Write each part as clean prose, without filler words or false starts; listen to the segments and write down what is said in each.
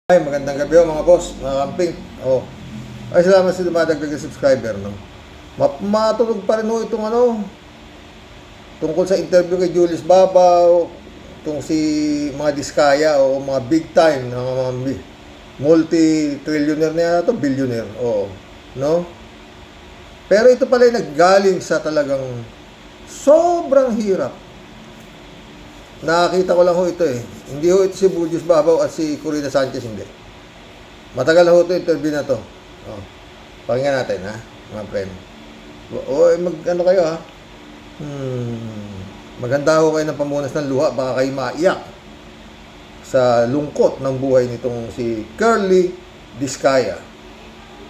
Ay, magandang gabi mga boss, mga camping. Ay, salamat sa dumadagdag na subscriber, no? Matulog pa rin itong tungkol sa interview kay Julius Babaw, itong si mga diskaya o mga big time na mga multi-trillionaire na yata, billionaire, no? Pero ito pala yung naggaling sa talagang sobrang hirap. Nakakita ko lang ito eh. Hindi ito si Julius Babaw at si Corina Sanchez, hindi. Matagal na ito interview na to. Pakinggan natin, ha, mga friend. Mag-ano kayo, ha? Maganda kayo ng pamunas ng luha, baka kayo maiyak sa lungkot ng buhay nitong si Curly Diskaya.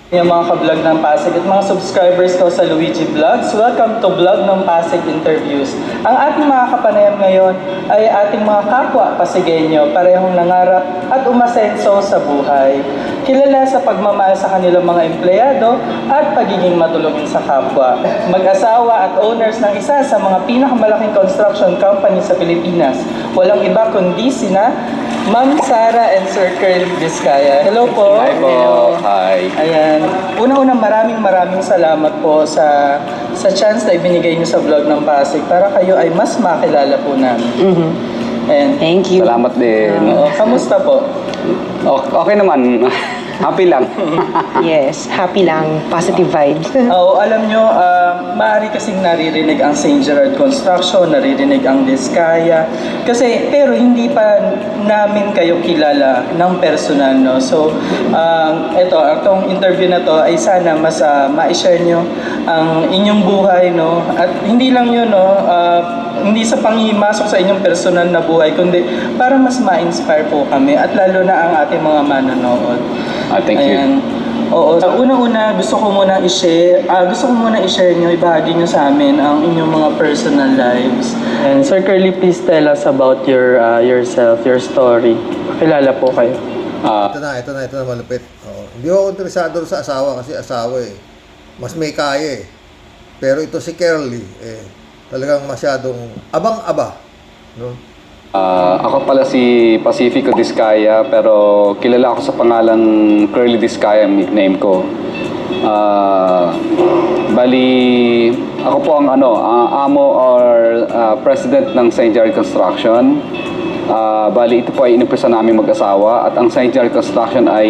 Yung mga ka-vlog ng Pasig at mga subscribers ko sa Luigi Vlogs, welcome to Vlog ng Pasig Interviews. Ang ating mga kapanayam ngayon ay ating mga kapwa Pasigueño, parehong nangarap at umasenso sa buhay. Kilala sa pagmamahal sa kanilang mga empleyado at pagiging matulungin sa kapwa. Mag-asawa at owners ng isa sa mga pinakamalaking construction company sa Pilipinas. Walang iba kundi sina Ma'am Sara and Sir Curly Diskaya. Hello po. Hi po. Hi. Ayan. Una-una maraming salamat po sa chance na ibinigay niyo sa vlog ng Pasig para kayo ay mas makilala po namin. And Thank you. Salamat din. kamusta po? Okay naman. Happy lang. Yes, happy lang. Positive vibes. Alam nyo, maaari kasing naririnig ang St. Gerard Construction, naririnig ang Diskaya. Pero hindi pa namin kayo kilala ng personal, no? So, itong interview na to ay sana mas ma-share nyo ang inyong buhay, no? At hindi lang yun, no? Hindi sa panghimasok sa inyong personal na buhay, kundi para mas ma-inspire po kami at lalo na ang ating mga manonood. Thank you. Ayan. Una-una, gusto ko muna i-share nyo, ibahagi nyo sa amin ang inyong mga personal lives. And Sir Curly, please tell us about yourself, your story. Kilala po kayo. Ito na malupit. Hindi ako interesado sa asawa kasi asawa eh. Mas may kaya eh. Pero ito si Curly talagang masyadong abang-aba, no? Ako pala si Pacifico Diskaya, pero kilala ako sa pangalan Curly Diskaya, nickname ko. Bali, ako po ang amo or president ng St. Gerard Construction. Bali, ito po ay inumpisa namin mag-asawa at ang St. Gerard Construction ay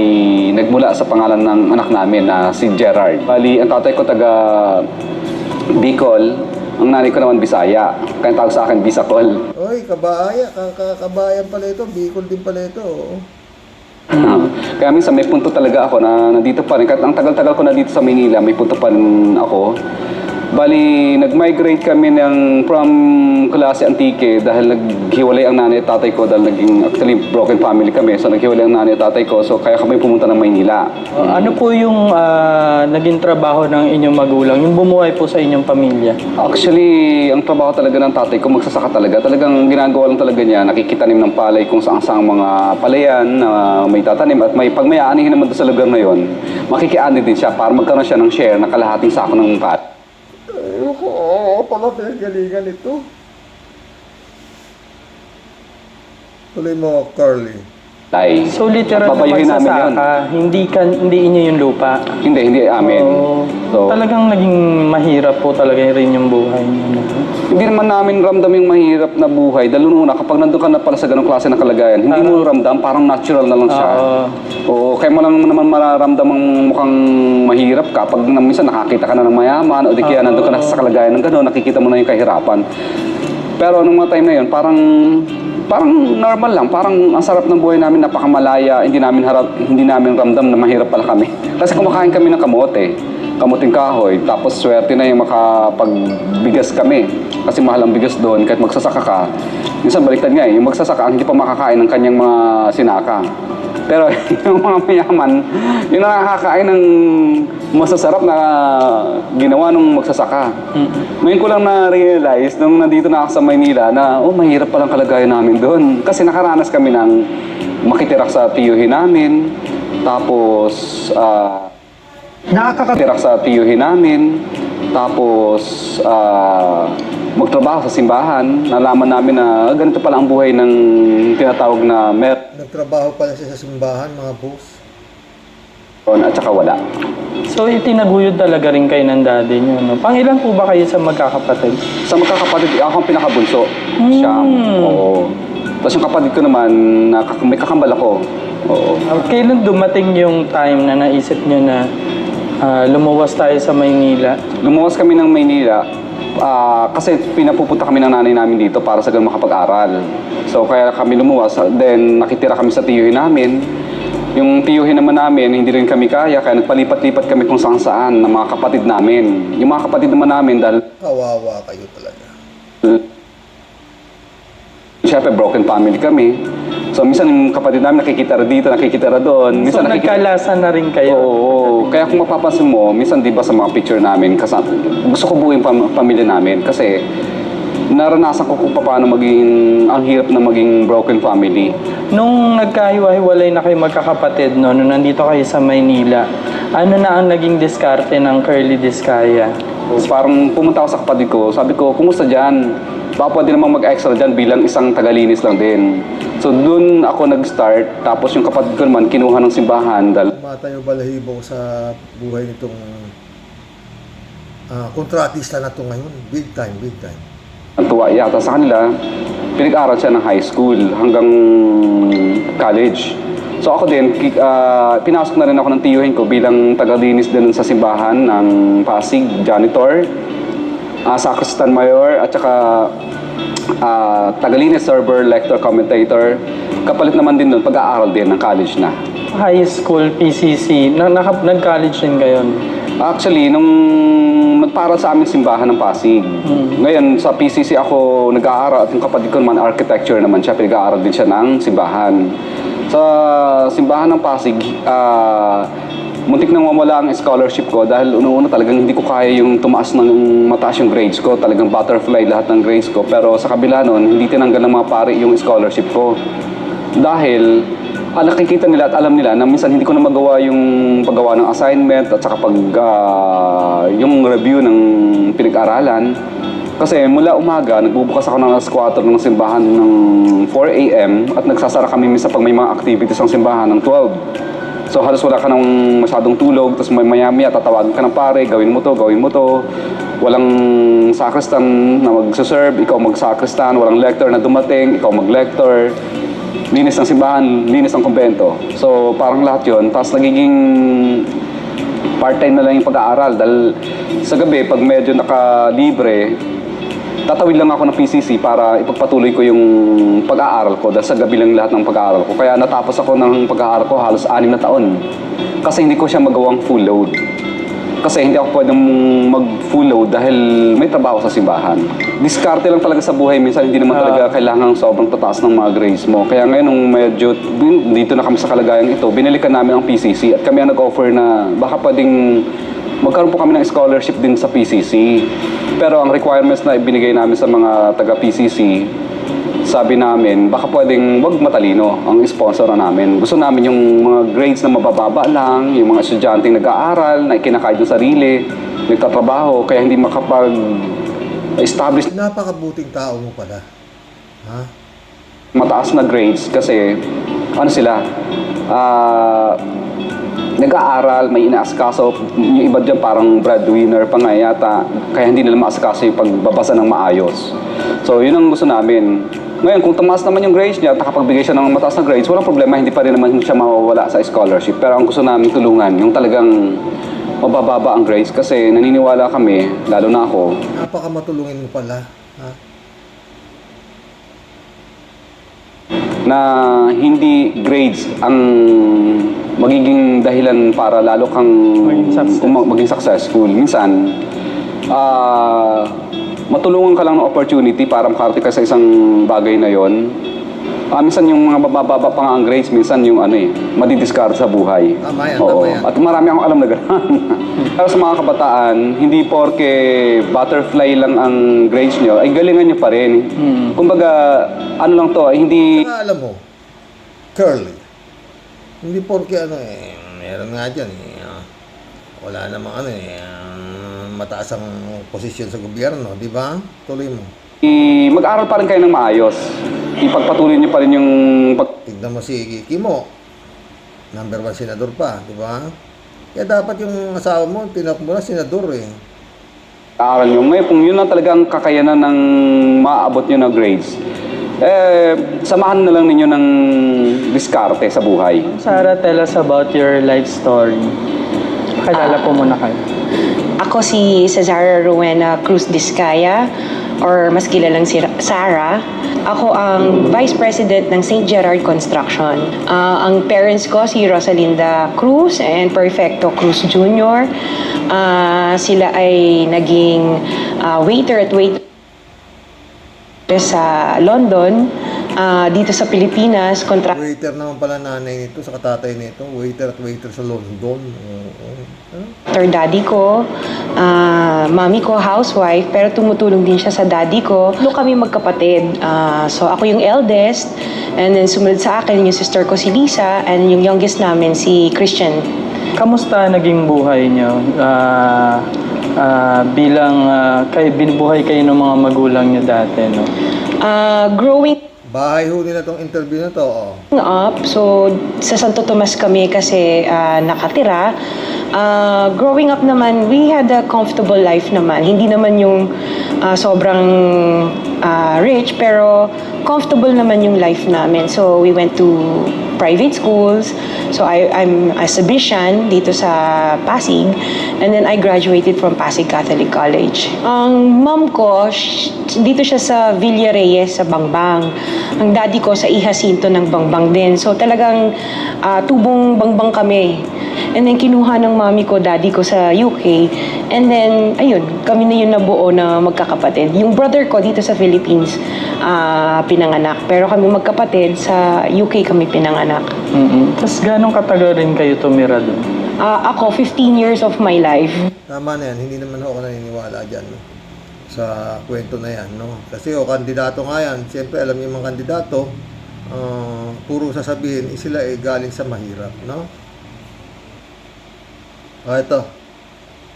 nagmula sa pangalan ng anak namin na si Gerard. Bali, ang tatay ko taga Bicol, ang nanay ko naman Bisaya. Kaya tawag sa akin Bisacol. Oy, kabayan pala ito, Bicol din pala ito. Kaya minsan may punto talaga ako na nandito pa rin. Kahit ang tagal-tagal ko na dito sa Manila, may punto pa rin ako. Bali, nag-migrate kami from Klase Antique dahil naghiwalay ang nanay at tatay ko dahil actually broken family kami. So naghiwalay ang nanay at tatay ko, so kaya kami pumunta ng Maynila. Ano po yung naging trabaho ng inyong magulang, yung bumuhay po sa inyong pamilya? Actually, ang trabaho talaga ng tatay ko, magsasaka talaga. Talagang ginagawa lang talaga niya, nakikitanim ng palay kung saan-saang mga palayan na may tatanim. At pag may aanihin naman doon sa lugar na yon, makikiani din siya para magkaroon siya ng share na kalahating sako ng palay. Pala pinagalingan ito. Tuloy mo, Curly. So literal na Papayuhin namin yun. magsasaka, hindi inyo yung lupa? Hindi amin. So, Talagang naging mahirap po talaga rin yung buhay niyo. hindi naman namin ramdam yung mahirap na buhay. Dahil una, kapag nandun ka na pala sa ganong klase na kalagayan, hindi mo ramdam, parang natural na lang siya. Kaya mo lang naman mararamdam ang mukhang mahirap kapag minsan nakakita ka na ng mayaman o di kaya nandun ka na sa kalagayan ng gano'n, nakikita mo na yung kahirapan. Pero nung mga time na yun, parang normal lang, parang ang sarap ng buhay namin, napakamalaya, hindi namin ramdam na mahirap pala kami. Kasi kumakain kami ng kamuting kahoy, tapos swerte na yung makapagbigas kami. Kasi mahal ang bigas doon, kahit magsasaka ka. Minsan baliktad nga yung magsasaka, hindi pa makakain ng kanyang mga sinaka. Pero yung mga mayaman, yung nakakain ng masasarap na ginawa nung magsasaka. Ngayon ko lang na-realize nung nandito na ako sa Maynila na mahirap palang kalagayan namin doon. Kasi nakaranas kami ng makitirak sa tiyuhin namin, tapos nakakatirak sa tiyuhin namin, Tapos, magtrabaho sa simbahan. Nalaman namin na ganito pala ang buhay ng tinatawag na meron Nagtrabaho pala siya sa simbahan, mga boss. at saka wala. So, itinaguyod talaga rin kayo ng daddy niyo, no? Pangilan po ba kayo sa magkakapatid? Sa magkakapatid, ako ang pinakabunso. Siya. Oo. Tapos yung kapatid ko naman, may kakambal ako. Oo. Kailan dumating yung time na naisip niyo na lumuwas tayo sa Maynila? Lumuwas kami ng Maynila kasi pinapupunta kami ng nanay namin dito para sa ganun makapag-aral. So kaya kami lumuwas, then nakitira kami sa tiyuhin namin. Yung tiyuhin naman namin, hindi rin kami kaya nagpalipat-lipat kami kung saan-saan ng mga kapatid namin. Yung mga kapatid naman namin dahil Kawawa kayo talaga. syempre broken family kami. So minsan yung kapatid namin nakikita dito, nakikita doon. So, Minsan nagkalasan na rin kayo? Oo. Kaya kung mapapansin mo, minsan di ba sa mga picture namin, gusto ko buuin pamilya namin kasi naranasan ko kung paano maging, ang hirap na maging broken family. Nung nagkahiwa-hiwalay na kayo magkakapatid, no, nung nandito kayo sa Maynila, ano na ang naging diskarte ng Curly Discaya? So, parang pumunta ako sa kapatid ko, sabi ko, kumusta dyan? Baka pwede namang mag-extra dyan bilang isang tagalinis lang din. So doon ako nag-start, tapos yung kapatid ko naman kinuha ng simbahan dahil Matayo balahibo sa buhay nitong kontratista na to ngayon. Big time, big time. tuwa yata sa kanila, pinag-aral siya ng high school hanggang college. So ako din, pinasok na rin ako ng tiyuhin ko bilang taga-linis din sa simbahan ng Pasig, janitor, sacristan mayor, at saka taga-linis, server, lector, commentator. Kapalit naman din doon, pag-aaral din ng college na. High school, PCC, nag-college din kayo? Actually, nung nagparal sa aming simbahan ng Pasig. Ngayon, sa PCC ako nag-aaral at yung kapatid ko naman, architecture naman siya, pinag-aaral din siya ng simbahan. Sa simbahan ng Pasig, muntik nang mawala ang scholarship ko dahil una-una talagang hindi ko kaya yung tumaas ng mataas yung grades ko. Talagang butterfly lahat ng grades ko. Pero sa kabila nun, hindi tinanggal ng mga pare yung scholarship ko. Dahil nakikita nila at alam nila na minsan hindi ko na magawa yung paggawa ng assignment at saka yung review ng pinag-aralan. Kasi mula umaga, nagbubukas ako ng alas 4 ng simbahan ng 4 a.m. at nagsasara kami minsan pag may mga activities ng simbahan ng 12. So halos wala ka nang masyadong tulog, tapos maya-maya tatawagan ka ng pare, gawin mo to, gawin mo to. Walang sacristan na mag-serve, ikaw mag-sacristan, walang lector na dumating, ikaw mag-lector. Linis ng simbahan, linis ng kumbento. So parang lahat yun. Tapos nagiging part-time na lang yung pag-aaral dahil sa gabi, pag medyo nakalibre, tatawid lang ako ng PCC para ipagpatuloy ko yung pag-aaral ko dahil sa gabi lang lahat ng pag-aaral ko. Kaya natapos ako ng pag-aaral ko halos 6 na taon. Kasi hindi ko siya magawang full load. Kasi hindi ako pwedeng mag-full load dahil may trabaho sa simbahan. Diskarte lang talaga sa buhay. Minsan hindi naman talaga kailangan sobrang tataas ng mga grades mo. Kaya ngayon nung medyo dito na kami sa kalagayan ito, binilikan namin ang PCC at kami ang nag-offer na baka pwedeng magkaroon po kami ng scholarship din sa PCC. Pero ang requirements na ibinigay namin sa mga taga-PCC, sabi namin, baka pwedeng wag matalino ang sponsor na namin. Gusto namin yung mga grades na mabababa lang, yung mga estudyanteng nag-aaral, na ikinakaya yung sarili, nagtatrabaho, kaya hindi makapag-establish Napakabuting tao mo pala. Ha? mataas na grades kasi ano sila, nag-aaral, may inaasikaso, yung iba dyan parang breadwinner pa nga yata, kaya hindi nila maasikaso yung pagbabasa ng maayos. So yun ang gusto namin. Ngayon, kung tumaas naman yung grades niya at nakapagbigay siya ng mataas na grades, walang problema, hindi pa rin naman siya mawawala sa scholarship. Pero ang gusto namin tulungan, yung talagang mabababa ang grades kasi naniniwala kami, lalo na ako, Napakamatulungin mo pala. Ha? na hindi grades ang magiging dahilan para lalo kang maging successful. Minsan, matulungan ka lang ng opportunity para makarating ka sa isang bagay na yon. Minsan yung mga bababa pa nga ang grades, minsan yung madidiscard sa buhay. Tama yan, Oo. tama yan. At marami akong alam na gano'n. Pero sa mga kabataan, hindi porke butterfly lang ang grades nyo, ay galingan nyo pa rin. Kumbaga, ano lang to, hindi... Saka alam mo, Curly, hindi porke meron nga dyan wala namang mataas ang posisyon sa gobyerno, di ba? Tuloy mo. Mag-aral pa rin kayo ng maayos. Ipagpatuloy niyo pa rin yung Tignan mo si Kimo, number 1 senador pa, di ba? Kaya dapat yung asawa mo, tinakbo na senador eh. pag-aaral niyo. Ngayon, kung yun lang talaga ang kakayanan ng maaabot niyo na grades, samahan na lang ninyo ng diskarte sa buhay. Sarah, tell us about your life story. Pakilala po muna kayo. Ako si Cesara Rowena Cruz Discaya, or mas kilalang si Sarah. Ako ang Vice President ng St. Gerard Construction. Ang parents ko si Rosalinda Cruz and Perfecto Cruz Jr. Sila ay naging waiter at waitress sa London, dito sa Pilipinas, Waiter naman pala nanay nito sa katatay nito. Waiter at waiter sa London. contractor daddy ko, mami ko housewife, pero tumutulong din siya sa daddy ko. Kami magkapatid. So ako yung eldest, and then sumunod sa akin yung sister ko si Lisa, and yung youngest namin si Christian. Kamusta naging buhay niyo? Bilang binubuhay kayo ng mga magulang niyo dati, no? Growing Bahay ho nila tong interview na to. Oh. up, so sa Santo Tomas kami kasi nakatira. Growing up naman, we had a comfortable life naman. Hindi naman yung sobrang rich, pero comfortable naman yung life namin. So we went to private schools. So I'm a Sabisian dito sa Pasig, and then I graduated from Pasig Catholic College. Ang mom ko, dito siya sa Villa Reyes sa Bangbang. Ang daddy ko sa Ihasinto ng Bangbang din. So talagang tubong Bangbang kami. And then kinuha ng mami ko, daddy ko sa UK. And then, ayun, kami na yung nabuo na magkakapatid. Yung brother ko dito sa Philippines, pinanganak. Pero kami magkapatid, sa UK kami pinanganak. Tapos gano'ng katagal rin kayo tumira doon? Ako, 15 years of my life. Tama na yan. Hindi naman ako naniniwala dyan. No? Sa kwento na yan. No? Kasi kandidato nga yan. Siyempre, alam niyo mga kandidato, puro sasabihin, sila galing sa mahirap. No? Ito.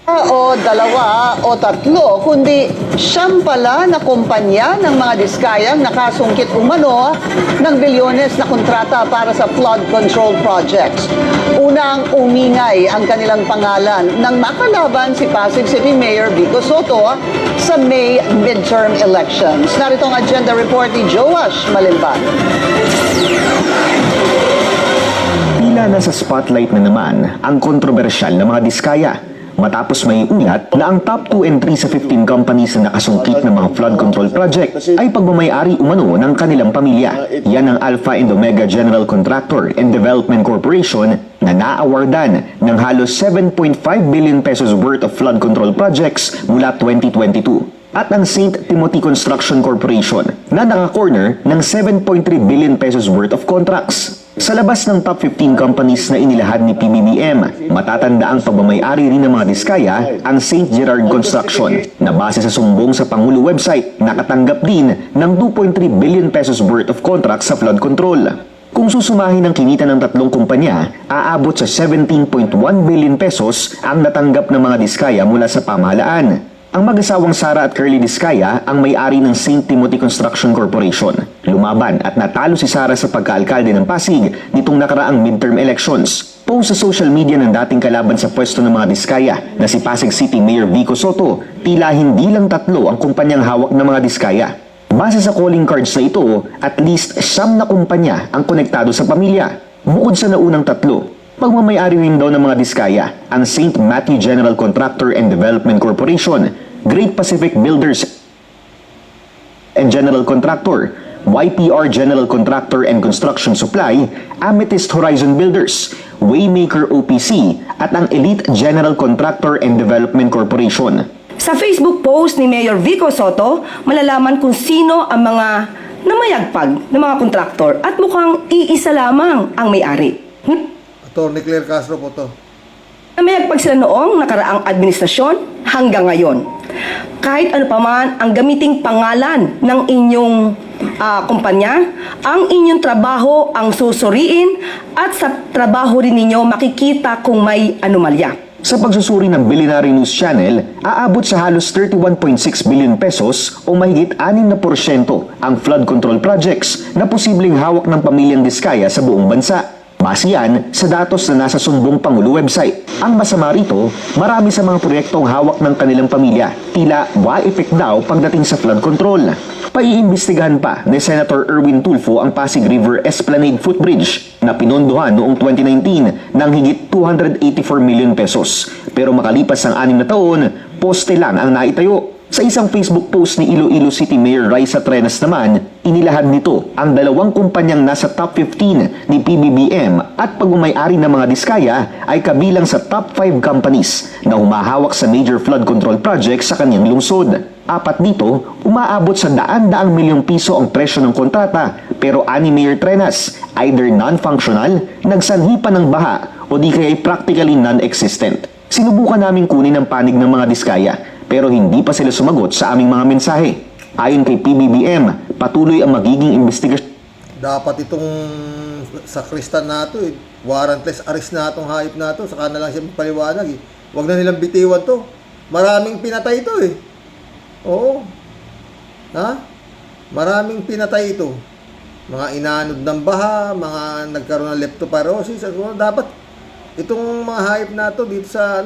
O dalawa o tatlo, kundi siyam pala na kumpanya ng mga diskayang nakasungkit umano ng bilyones na kontrata para sa flood control projects. Unang umingay ang kanilang pangalan nang makalaban si Pasig City Mayor Vico Soto sa May midterm elections. Narito ang agenda report ni Joash Malimban. Tila nasa spotlight na naman ang kontrobersyal na mga diskaya matapos may ulat na ang top 2 and 3 sa 15 companies na nakasungkit ng mga flood control project ay pagmamayari umano ng kanilang pamilya. Yan ang Alpha and Omega General Contractor and Development Corporation na naawardan ng halos 7.5 billion pesos worth of flood control projects mula 2022. At ang St. Timothy Construction Corporation na naka-corner ng 7.3 billion pesos worth of contracts. Sa labas ng top 15 companies na inilahad ni PBBM, matatanda ang pagmamayari rin ng mga diskaya ang St. Gerard Construction na base sa sumbong sa Pangulo website nakatanggap din ng 2.3 billion pesos worth of contracts sa flood control. Kung susumahin ang kinita ng tatlong kumpanya, aabot sa 17.1 billion pesos ang natanggap ng mga diskaya mula sa pamahalaan. Ang mag-asawang Sara at Curly Discaya ang may-ari ng St. Timothy Construction Corporation. Lumaban at natalo si Sara sa pagkaalkalde ng Pasig nitong nakaraang midterm elections. Post sa social media ng dating kalaban sa pwesto ng mga Discaya na si Pasig City Mayor Vico Soto, tila hindi lang tatlo ang kumpanyang hawak ng mga Discaya. Base sa calling cards na ito, at least 9 na kumpanya ang konektado sa pamilya. Bukod sa naunang tatlo, pagmamayari rin daw ng mga diskaya ang St. Matthew General Contractor and Development Corporation, Great Pacific Builders and General Contractor, YPR General Contractor and Construction Supply, Amethyst Horizon Builders, Waymaker OPC at ang Elite General Contractor and Development Corporation. Sa Facebook post ni Mayor Vico Soto, malalaman kung sino ang mga namayagpag ng mga kontraktor at mukhang iisa lamang ang may-ari. Attorney Claire Castro po to. Namayagpag sila noong nakaraang administrasyon hanggang ngayon. Kahit ano pa man ang gamiting pangalan ng inyong kumpanya, ang inyong trabaho ang susuriin at sa trabaho rin ninyo makikita kung may anomalya. Sa pagsusuri ng Billionaire News Channel, aabot sa halos 31.6 billion pesos o mahigit 6% ang flood control projects na posibleng hawak ng pamilyang Diskaya sa buong bansa. Base yan sa datos na nasa Sumbong Pangulo website. Ang masama rito, marami sa mga proyektong hawak ng kanilang pamilya. Tila wa-effect daw pagdating sa flood control. Paiimbestigahan pa ni Senator Erwin Tulfo ang Pasig River Esplanade Footbridge na pinondohan noong 2019 ng higit 284 million pesos. Pero makalipas ang 6 na taon, poste lang ang naitayo. Sa isang Facebook post ni Iloilo City Mayor Raisa Trenas naman, inilahad nito ang 2 kumpanyang nasa top 15 ni PBBM at pagmamay-ari ng mga Diskaya ay kabilang sa top 5 companies na humahawak sa major flood control projects sa kanyang lungsod. 4 dito, umaabot sa daan-daang milyong piso ang presyo ng kontrata, pero ani Mayor Trenas, either non-functional, nagsanhi pa ng baha o di kaya practically non-existent. Sinubukan namin kunin ang panig ng mga Diskaya, pero hindi pa sila sumagot sa aming mga mensahe. Ayon kay PBBM, patuloy ang magiging investigasyon. Dapat itong sakristan na ito, warrantless arrest na itong hayop na ito, saka na lang siya magpaliwanag. Huwag na nilang bitiwan to. Maraming pinatay ito eh. Oo. Ha? Maraming pinatay ito. Mga inanod ng baha, mga nagkaroon ng leptospirosis. Dapat itong mga hayop na ito dito sa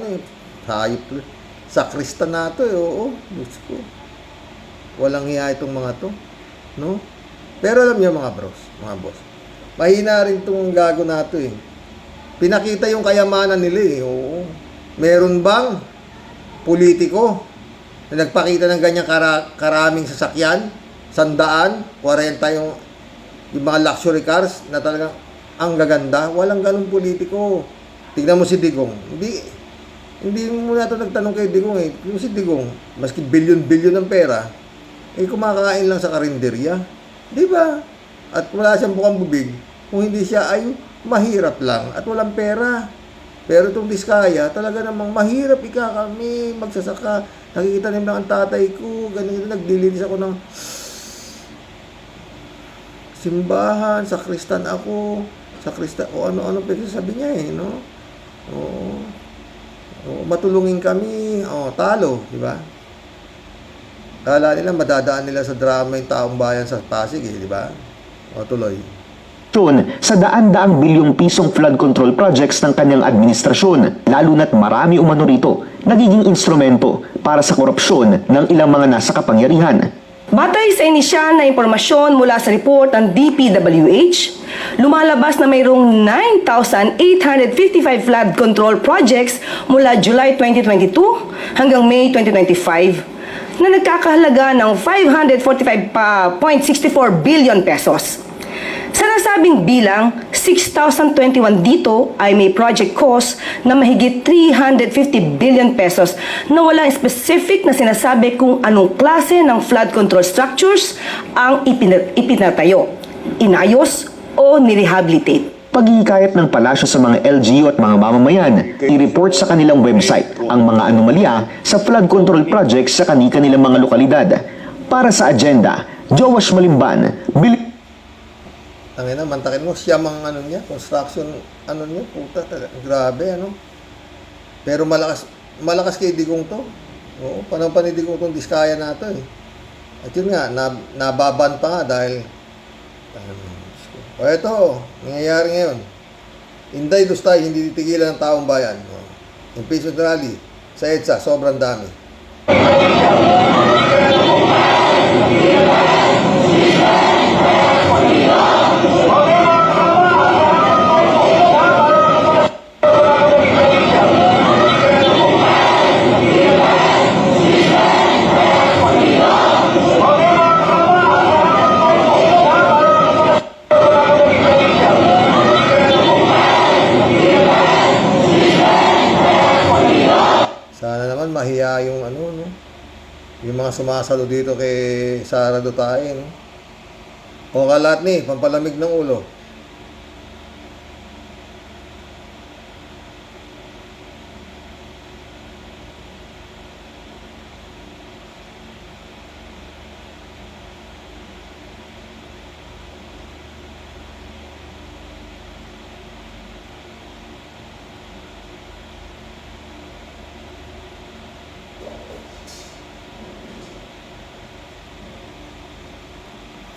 hayop, sakristan na ito eh. Oo. Diyos ko. Walang hiya itong mga to. No? Pero alam niyo mga boss, mahina rin itong gago na ito eh. Pinakita yung kayamanan nila eh. Oo. Meron bang politiko na nagpakita ng ganyang karaming sasakyan, 100, 40 yung mga luxury cars na talagang ang gaganda? Walang ganung politiko. Tignan mo si Digong. Hindi mo na ito nagtanong kay Digong eh. Yung si Digong, maski bilyon-bilyon ng pera, kumakain lang sa karinderya. Di ba? At wala siyang bukang bubig. Kung hindi siya ay mahirap lang at walang pera. Pero itong Diskaya, talaga namang mahirap kami magsasaka. Nakikita nila ang tatay ko, ganito, naglilinis ako ng simbahan, sakristan ako, o ano-ano sabi niya eh, no? Oo. Matulungin kami, talo, di ba? Kala nila, madadaan nila sa drama yung taong bayan sa Pasig eh, di ba? Tuloy. Sa daan-daang bilyong pisong flood control projects ng kanyang administrasyon, lalo na't marami umano rito, nagiging instrumento para sa korupsyon ng ilang mga nasa kapangyarihan. Batay sa inisyal na impormasyon mula sa report ng DPWH, lumalabas na mayroong 9,855 flood control projects mula July 2022 hanggang May 2025 na nagkakahalaga ng 545.64 billion pesos. Sa nasabing bilang, 6,021 dito ay may project cost na mahigit 350 billion pesos na walang specific na sinasabi kung anong klase ng flood control structures ang ipinatayo, inayos o nirehabilitate. Paghihikayat ng palasyo sa mga LGU at mga mamamayan, i-report sa kanilang website ang mga anomalya sa flood control projects sa kanilang mga lokalidad. Para sa agenda, Joash Malimban, Tangina, mantakin mo, siya mga construction, puta, grabe, Pero malakas kay Digong to. Oo, panahon pa ni Digong tong Diskaya na to eh. At yun nga, nababan pa nga dahil, ito, nangyayari ngayon. Inday Dustay, hindi titigilan ng taong bayan. Impeachment rally sa EDSA, sobrang dami. Sana naman mahiya yung yung mga sumasalo dito kay Sara Dutay, O kalat ni, pampalamig ng ulo.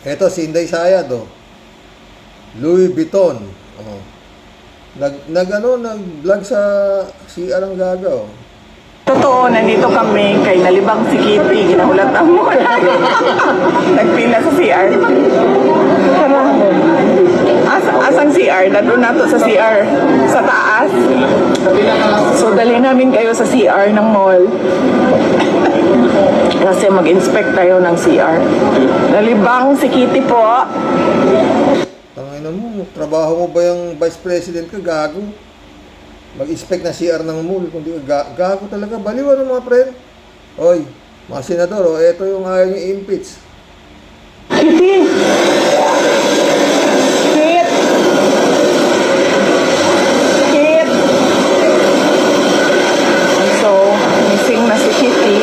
Eto, si Inday Sayad, oh. Louis Vuitton. Oh. Nag-vlog sa CR ang Gaga, oh. Totoo, nandito kami kay Nalibang si Kitty, ginahulat ang muna. Nagpila sa CR. Tara. Asang CR? Nandun nato sa CR. Sa taas. So, dali namin kayo sa CR ng mall. Kasi mag-inspect tayo ng CR. Nalibang si Kitty po. Tangina mo, trabaho mo ba yung Vice President ka, gago? Mag-inspect na CR ng mall, kung di ka gago talaga. Baliw ano mga friend? Oy, mga senador, oh, eto yung ayaw nyo i-impeach. Kitty! Kit! Kit! So, missing na si Kitty.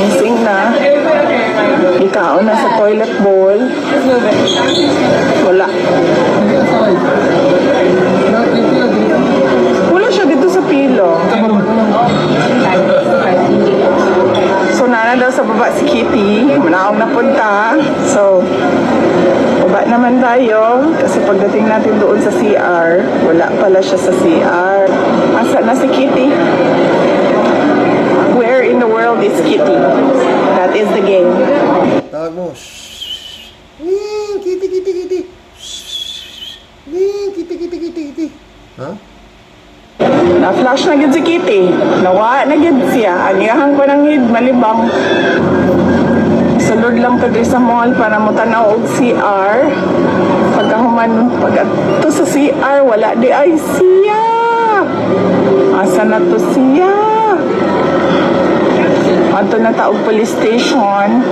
Missing na. Ikaw na sa toilet bowl. Wala. Wala siya dito sa pilo. So, nana daw sa baba si Kitty. Manaong napunta. So, baba naman tayo. Kasi pagdating natin doon sa CR, wala pala siya sa CR. Asa na si Kitty? Where in the world is Kitty? That is the game. Tawag mo, shhh. Kitty, kitty, kitty. Shhh. Kitty, kitty, kitty, kitty. Ha? Na-flash na gid si Kitty. Nawa na gid siya. Aniyahan ko ng hid, malibang. Sulod lang to sa mall para mo tanaw og CR. Pag to sa CR, wala di ay siya. Asa na to siya? Ato na taog police station.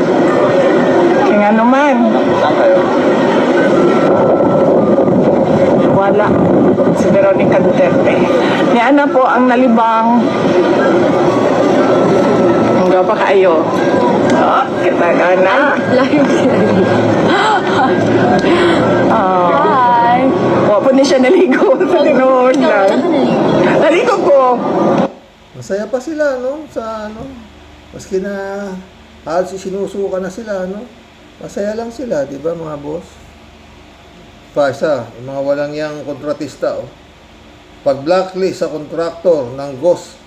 Kaya nga naman. Wala. Si Veronica Duterte. Niya na po ang nalibang. Hanggang pa kayo. Oh, kita ka na. Hi. Wapo ni siya naligo sa tinuod lang. Naligo ko. Masaya pa sila, no? Sa ano? Maski na halos sinusuka na sila, no? Masaya lang sila, di ba mga boss? Pa isa, yung mga walang yang kontratista, oh. Pag blacklist sa kontraktor ng Ghost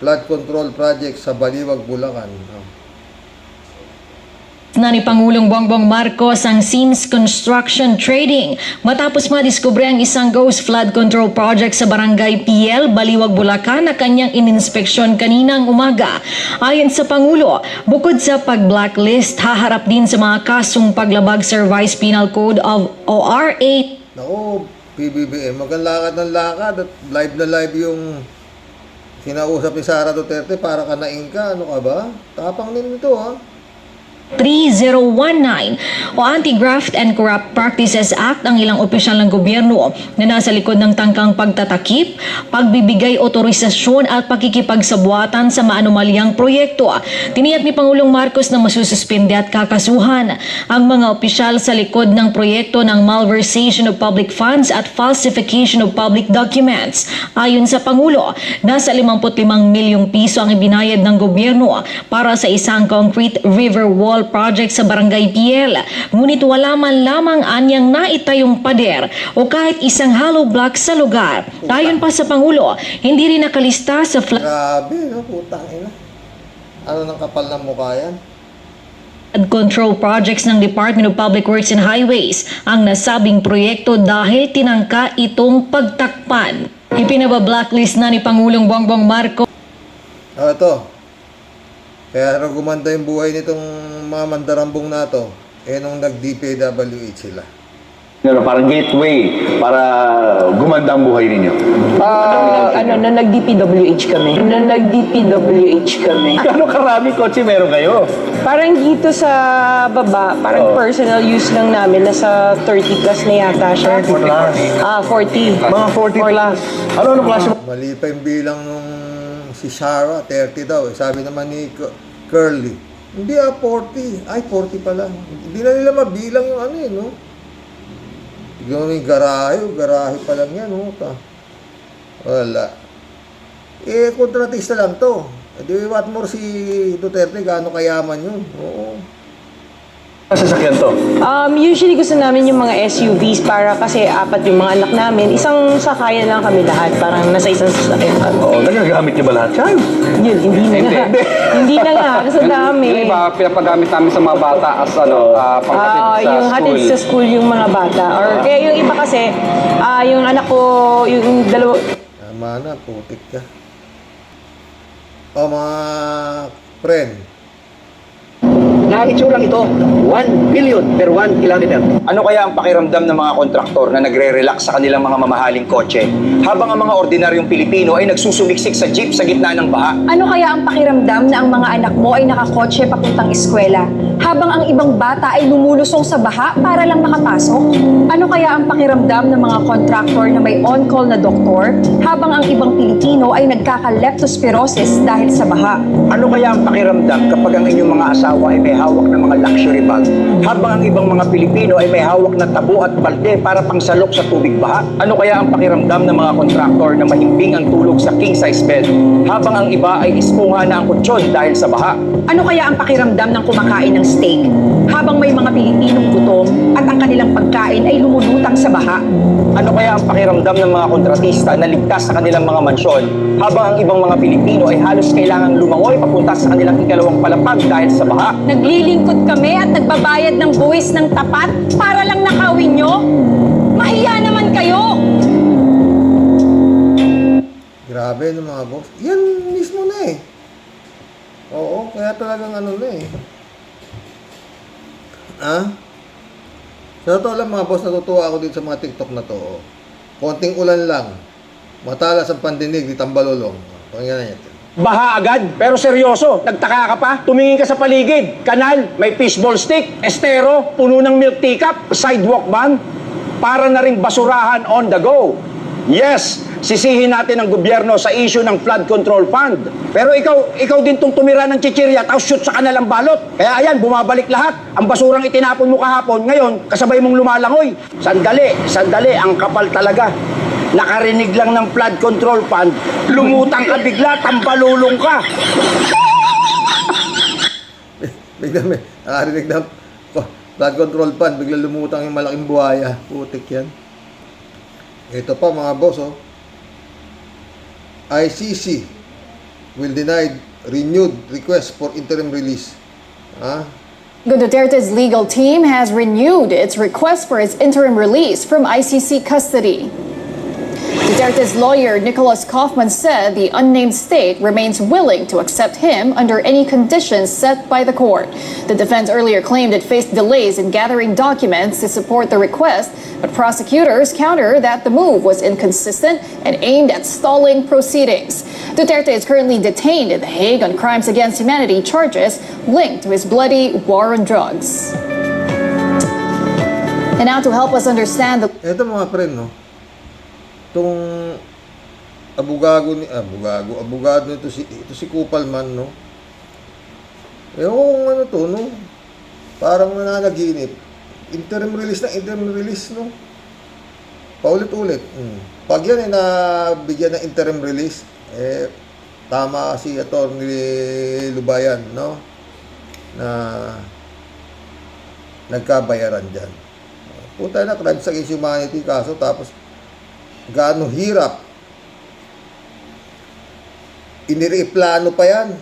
Flood Control Project sa Baliwag, Bulacan. Oh. Na ni Pangulong Bongbong Marcos ang Sims Construction Trading matapos madiskubre ang isang ghost flood control project sa Barangay PL, Baliwag, Bulacan na kanyang ininspeksyon kaninang umaga. Ayon sa Pangulo, bukod sa pag-blacklist, haharap din sa mga kasong paglabag sa Revised Penal Code of OR 8. Naku, PBBM, maglalakad ng lakad at live na live yung kinausap ni Sara Duterte para kanain ka. Ano ka ba? Tapang din ito, ha? 3019 o Anti-Graft and Corrupt Practices Act ang ilang opisyal ng gobyerno na nasa likod ng tangkang pagtatakip, pagbibigay otorisasyon at pakikipagsabuatan sa maanumalyang proyekto. Tiniyak ni Pangulong Marcos na masususpende at kakasuhan ang mga opisyal sa likod ng proyekto ng malversation of public funds at falsification of public documents. Ayon sa Pangulo, nasa 55 milyong piso ang ibinayad ng gobyerno para sa isang concrete river wall project sa Barangay PL. Ngunit wala man lamang anyang naitayong pader o kahit isang hollow block sa lugar. Ayon pa sa Pangulo, hindi rin nakalista sa flood Grabe, no? Putang ina. Ano ng kapal ng mukha yan? control projects ng Department of Public Works and Highways ang nasabing proyekto dahil tinangka itong pagtakpan. Ipinaba-blacklist na ni Pangulong Bongbong Marcos Ito. Kaya gumanda yung buhay nitong mga mandarambong na to, nung nag-DPWH sila. Parang gateway para gumanda ang buhay ninyo. Na nag-DPWH kami. Gano'ng karami kotse meron kayo? Parang dito sa baba, parang personal use lang namin, nasa 30 plus na yata siya. 30 plus? 40. Mga 40 plus. Ano klase mo? Mali pa yung bilang nung si Shara, 30 daw. Sabi naman ni Curly, hindi 40. Ay, 40 pala. Hindi na nila mabilang yung ano no? Tignan mo yung garahe pa lang yan, no? Wala. Kontratista lang to. Di what more si Duterte, gaano kayaman yun? Oo. Sasakyan to. Usually gusto namin yung mga SUVs para kasi apat yung mga anak namin. Isang sakayan lang kami lahat. Parang nasa isang sasakyan kami. Oo, nagagamit niyo ba lahat yan? Yun, hindi na nga. Hindi na nga. Kasi dami. Yung iba, pinapagamit namin sa mga bata as panghatid sa Yung school. hatid sa school yung mga bata. Or kaya yung iba kasi, yung anak ko, yung dalawa, Tama na, putik ka. O mga friend, Na itsurang ito, 1 billion per 1 kilometer. Ano kaya ang pakiramdam ng mga kontraktor na nagre-relax sa kanilang mga mamahaling kotse habang ang mga ordinaryong Pilipino ay nagsusumiksik sa jeep sa gitna ng baha? Ano kaya ang pakiramdam na ang mga anak mo ay nakakotse papuntang eskwela habang ang ibang bata ay lumulusong sa baha para lang makapasok? Ano kaya ang pakiramdam ng mga kontraktor na may on-call na doktor habang ang ibang Pilipino ay nagkaka-leptospirosis dahil sa baha? Ano kaya ang pakiramdam kapag ang inyong mga asawa ay may hawak ng mga luxury bag habang ang ibang mga Pilipino ay may hawak na tabo at balde para pangsalok sa tubig baha? Ano kaya ang pakiramdam ng mga kontraktor na mahimbing ang tulog sa king-size bed habang ang iba ay ispunga na ang kutsyon dahil sa baha? Ano kaya ang pakiramdam ng kumakain ng steak habang may mga Pilipinong gutom at ang kanilang pagkain ay lumulutang sa baha? Ano kaya ang pakiramdam ng mga kontratista na ligtas sa kanilang mga mansyon habang ang ibang mga Pilipino ay halos kailangang lumangoy papunta sa kanilang ikalawang palapag dahil sa baha? Naglilingkod kami at nagbabayad ng buwis ng tapat para lang nakawin nyo? Mahiya naman kayo! grabe no mga boss. Yan mismo na eh. Oo, kaya talagang ano na eh. Sa totoo lang mga boss, natutuwa ako dito sa mga TikTok na to. Oh. Konting ulan lang. Matalas ang pandinig ni Tambalolong. Pakinggan natin. Baha agad, pero seryoso. Nagtaka ka pa? Tumingin ka sa paligid. Kanal, may fishball stick, estero, puno ng milk teacup, sidewalk ban, para na ring basurahan on the go. Yes, sisihin natin ang gobyerno sa issue ng flood control fund. Pero ikaw din tong tumira ng chichirya tapos shoot sa kanalang balot. Kaya ayan, bumabalik lahat. Ang basurang itinapon mo kahapon, ngayon, kasabay mong lumalangoy. Sandali, ang kapal talaga. Nakarinig lang ng flood control fund, lumutang ka bigla, tambalulong ka. Bigla may nakarinig na flood control fund, bigla lumutang yung malaking buhaya. Putik yan. Ito pa mga boss, oh. ICC will deny renewed request for interim release. Duterte's legal team has renewed its request for its interim release from ICC custody. Duterte's lawyer, Nicholas Kaufman, said the unnamed state remains willing to accept him under any conditions set by the court. The defense earlier claimed it faced delays in gathering documents to support the request, but prosecutors counter that the move was inconsistent and aimed at stalling proceedings. Duterte is currently detained in The Hague on crimes against humanity charges linked to his bloody war on drugs. And now to help us understand the... Ito mga friend, no? Itong abogado nito si Kupalman, no? Kung ano to, no? Parang nananaginip. Interim release, no? Paulit-ulit. Pag yan ay nabigyan ng interim release, tama si Atty. Lubayan, no? Na nagkabayaran dyan. Punta na, crimes against humanity kaso, tapos gaano hirap. Inireplano pa yan.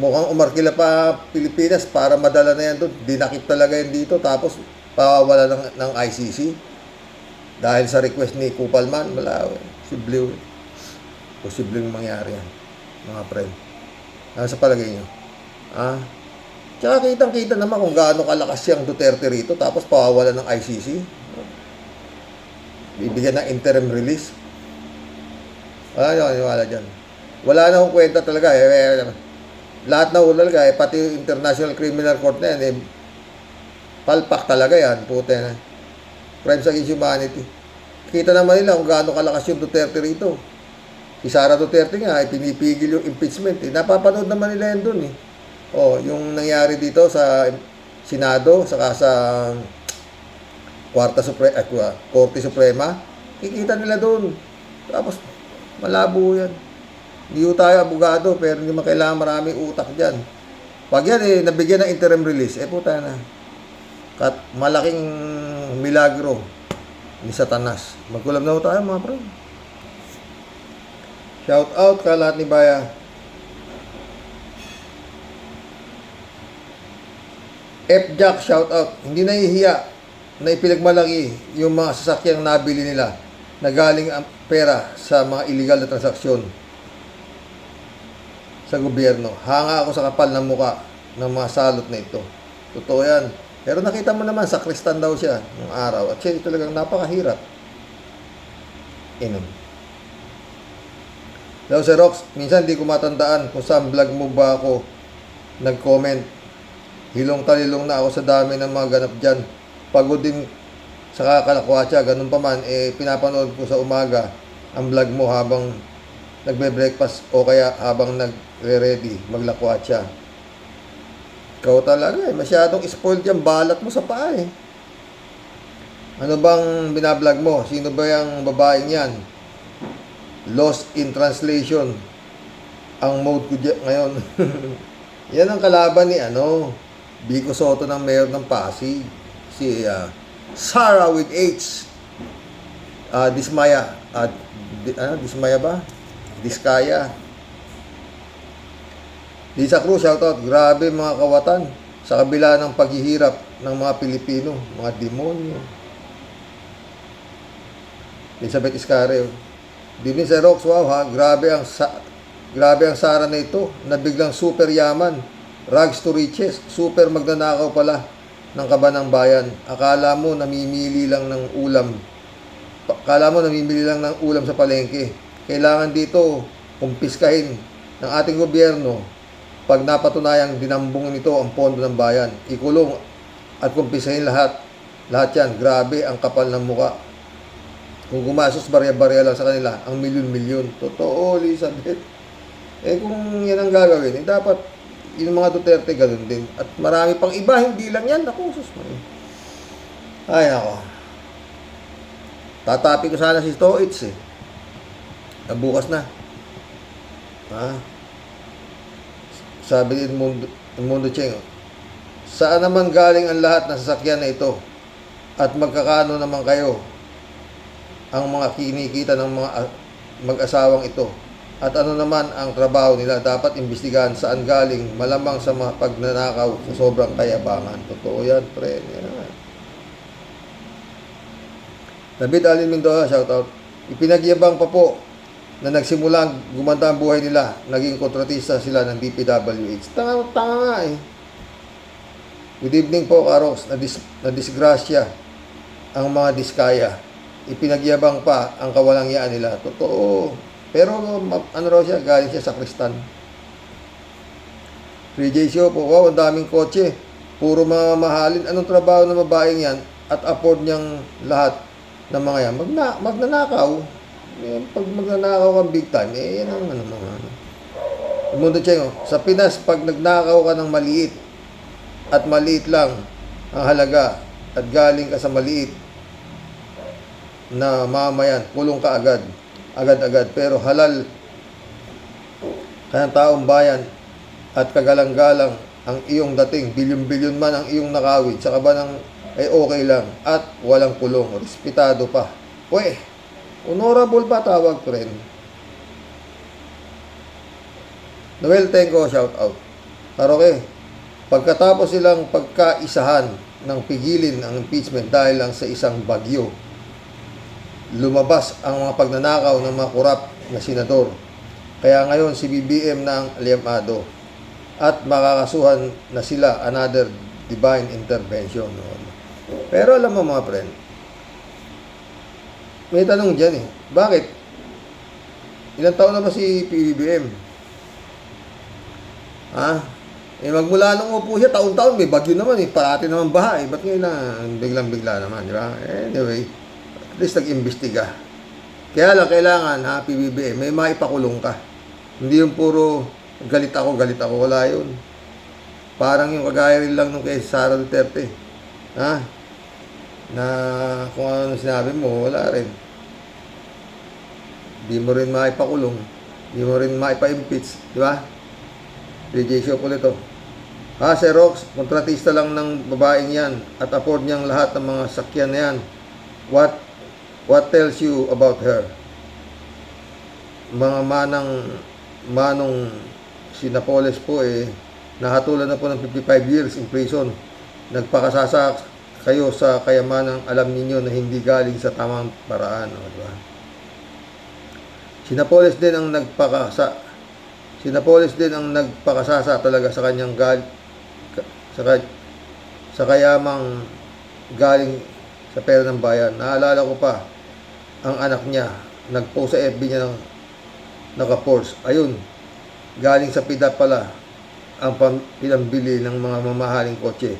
Mukhang umarkila pa Pilipinas para madala na yan doon. Dinakip talaga yan dito. Tapos pawawala ng ICC. Dahil sa request ni Kupalman. Posibleng mangyari yan. Mga friend. Sa palagay nyo. Tsaka kitang-kita naman kung gaano kalakas siyang Duterte rito. Tapos pawawala ng ICC. Bibigyan ng interim release. Wala dyan. Wala na akong kwenta talaga. Lahat na ulal ka, pati yung International Criminal Court na yan, palpak talaga yan. Puta na. Crimes against humanity. Kita naman nila kung gaano kalakas yung Duterte rito. Si Sara Duterte nga, pinipigil yung impeachment. Napapanood naman nila yan dun. Yung nangyari dito sa Senado, saka sa Korte Suprema, kikita nila doon. Tapos, malabo yan. Hindi tayo abogado, pero hindi man kailangan maraming utak dyan. Pag yan nabigyan ng interim release, puta na. Malaking milagro ni Satanas. Magkulam na ho tayo mga bro. Shout out ka lahat ni Baya. F-Jack, shout out. Hindi nahihiya na ipinagmalaki yung mga sasakyang nabili nila na galing ang pera sa mga illegal na transaksyon sa gobyerno. Hanga ako sa kapal ng muka ng mga salot na ito. Totoo yan. Pero nakita mo naman, sakristan daw siya ng araw. At siya talagang napakahirap. Inom. Daw si Rox, minsan di ko matandaan kung saan vlog mo ba ako nag-comment. Hilong talilong na ako sa dami ng mga ganap dyan. Pagod din sa kakalakwatsa. Ganun pa man, pinapanood ko sa umaga ang vlog mo habang nagbe-breakfast o kaya habang nagre-ready maglakwatsa. Ikaw talaga masyadong spoiled yan. Balat mo sa paa Ano bang binablog mo? Sino ba yung babaeng yan? Lost in translation ang mode ko ngayon. Yan ang kalaban ni Vico Soto ng mayor ng Pasig. Si Sarah with H. Dismaya. Dismaya ba? Diskaya. Lisa Cruz, shoutout. Grabe mga kawatan. Sa kabila ng paghihirap ng mga Pilipino. Mga demonyo. Elizabeth Iscare. Dini sa Rox, wow ha. Grabe ang Sara na ito. Na biglang super yaman. Rags to riches. Super magnanakaw pala ng kaba ng bayan. Akala mo namimili lang ng ulam. Sa palengke. Kailangan dito kumpiskahin ng ating gobyerno pag napatunayang dinambong nito ang pondo ng bayan. Ikulong at kumpiskahin lahat. Lahat yan. Grabe ang kapal ng muka. Kung gumasos barya-barya lang sa kanila, ang milyon-milyon. Totoo, Elizabeth. Kung yan ang gagawin, dapat yung mga Duterte ganun din. At marami pang iba, hindi lang yan. Ako, sus. Ay, ako. Tatapi ko sana si Stoits Bukas na. Sabi ni Mundo Cheng, saan naman galing ang lahat ng sasakyan na ito? At magkakano naman kayo ang mga kinikita ng mga mag-asawang ito? At ano naman ang trabaho nila? Dapat imbestigahan saan galing, malamang sa mga pagnanakaw sa sobrang kayabangan. Totoo yan, pre. David Alin Mendoza, shoutout. Ipinagyabang pa po na nagsimulang gumanda ang buhay nila, naging kontratista sila ng DPWH. Tanga nga Good evening po, Karox. Na disgrasya ang mga diskaya. Ipinagyabang pa ang kawalangyaan nila. Totoo. Pero raw siya, galing siya sa Kristan. Free J Show po, wow, ang daming kotse. Puro mga mahalin. Anong trabaho ng babaeng yan? At afford niyang lahat ng mga yan. Magnanakaw. Pag magnanakaw kang big time, yan ang Mundo Cheng, sa Pinas, pag nagnakaw ka ng maliit at maliit lang ang halaga at galing ka sa maliit na mamayan, kulong ka agad-agad. Pero halal kayang taong bayan at kagalang-galang ang iyong dating, bilyon-bilyon man ang iyong nakawin, saka ba ay okay lang at walang kulong, respetado pa. Honorable pa tawag, friend. Noel Tenko, shout out. Karoke, pagkatapos silang pagkaisahan ng pigilin ang impeachment dahil lang sa isang bagyo, lumabas ang mga pagnanakaw ng mga korap na senador. Kaya ngayon si BBM na ang liamado at makakasuhan na sila another divine intervention. Pero alam mo mga friend, may tanong dyan Bakit? Ilang taon na ba si PBBM? Magmula nung upo siya, taon-taon, may bagyo naman parati naman baha Ba't ngayon na biglang-bigla naman, di ba? Anyway, at least nag-imbestiga. Kaya lang, kailangan, PBBM, may maipakulong ka. Hindi yung puro galit ako, wala yun. Parang yung kagaya rin lang nung kay Sara Duterte. Na kung ano sinabi mo, wala rin. Di mo rin maipakulong. Di mo rin maipa-impeach. Di ba? DJ Show po nito. Xerox, kontratista lang ng babaeng yan at afford niyang lahat ng mga sakyan na yan. What tells you about her? Mga manong si Napoles po nahatulan na po ng 55 years in prison. Nagpakasasa kayo sa kayamanang alam ninyo na hindi galing sa tamang paraan. Diba? Si Napoles din ang nagpakasasa talaga sa kanyang sa kayamang galing sa pera ng bayan. Naalala ko pa ang anak niya nagpost sa FB niya ng naka-Porsche. Ayun, galing sa PIDA pala ang pinambili ng mga mamahaling kotse.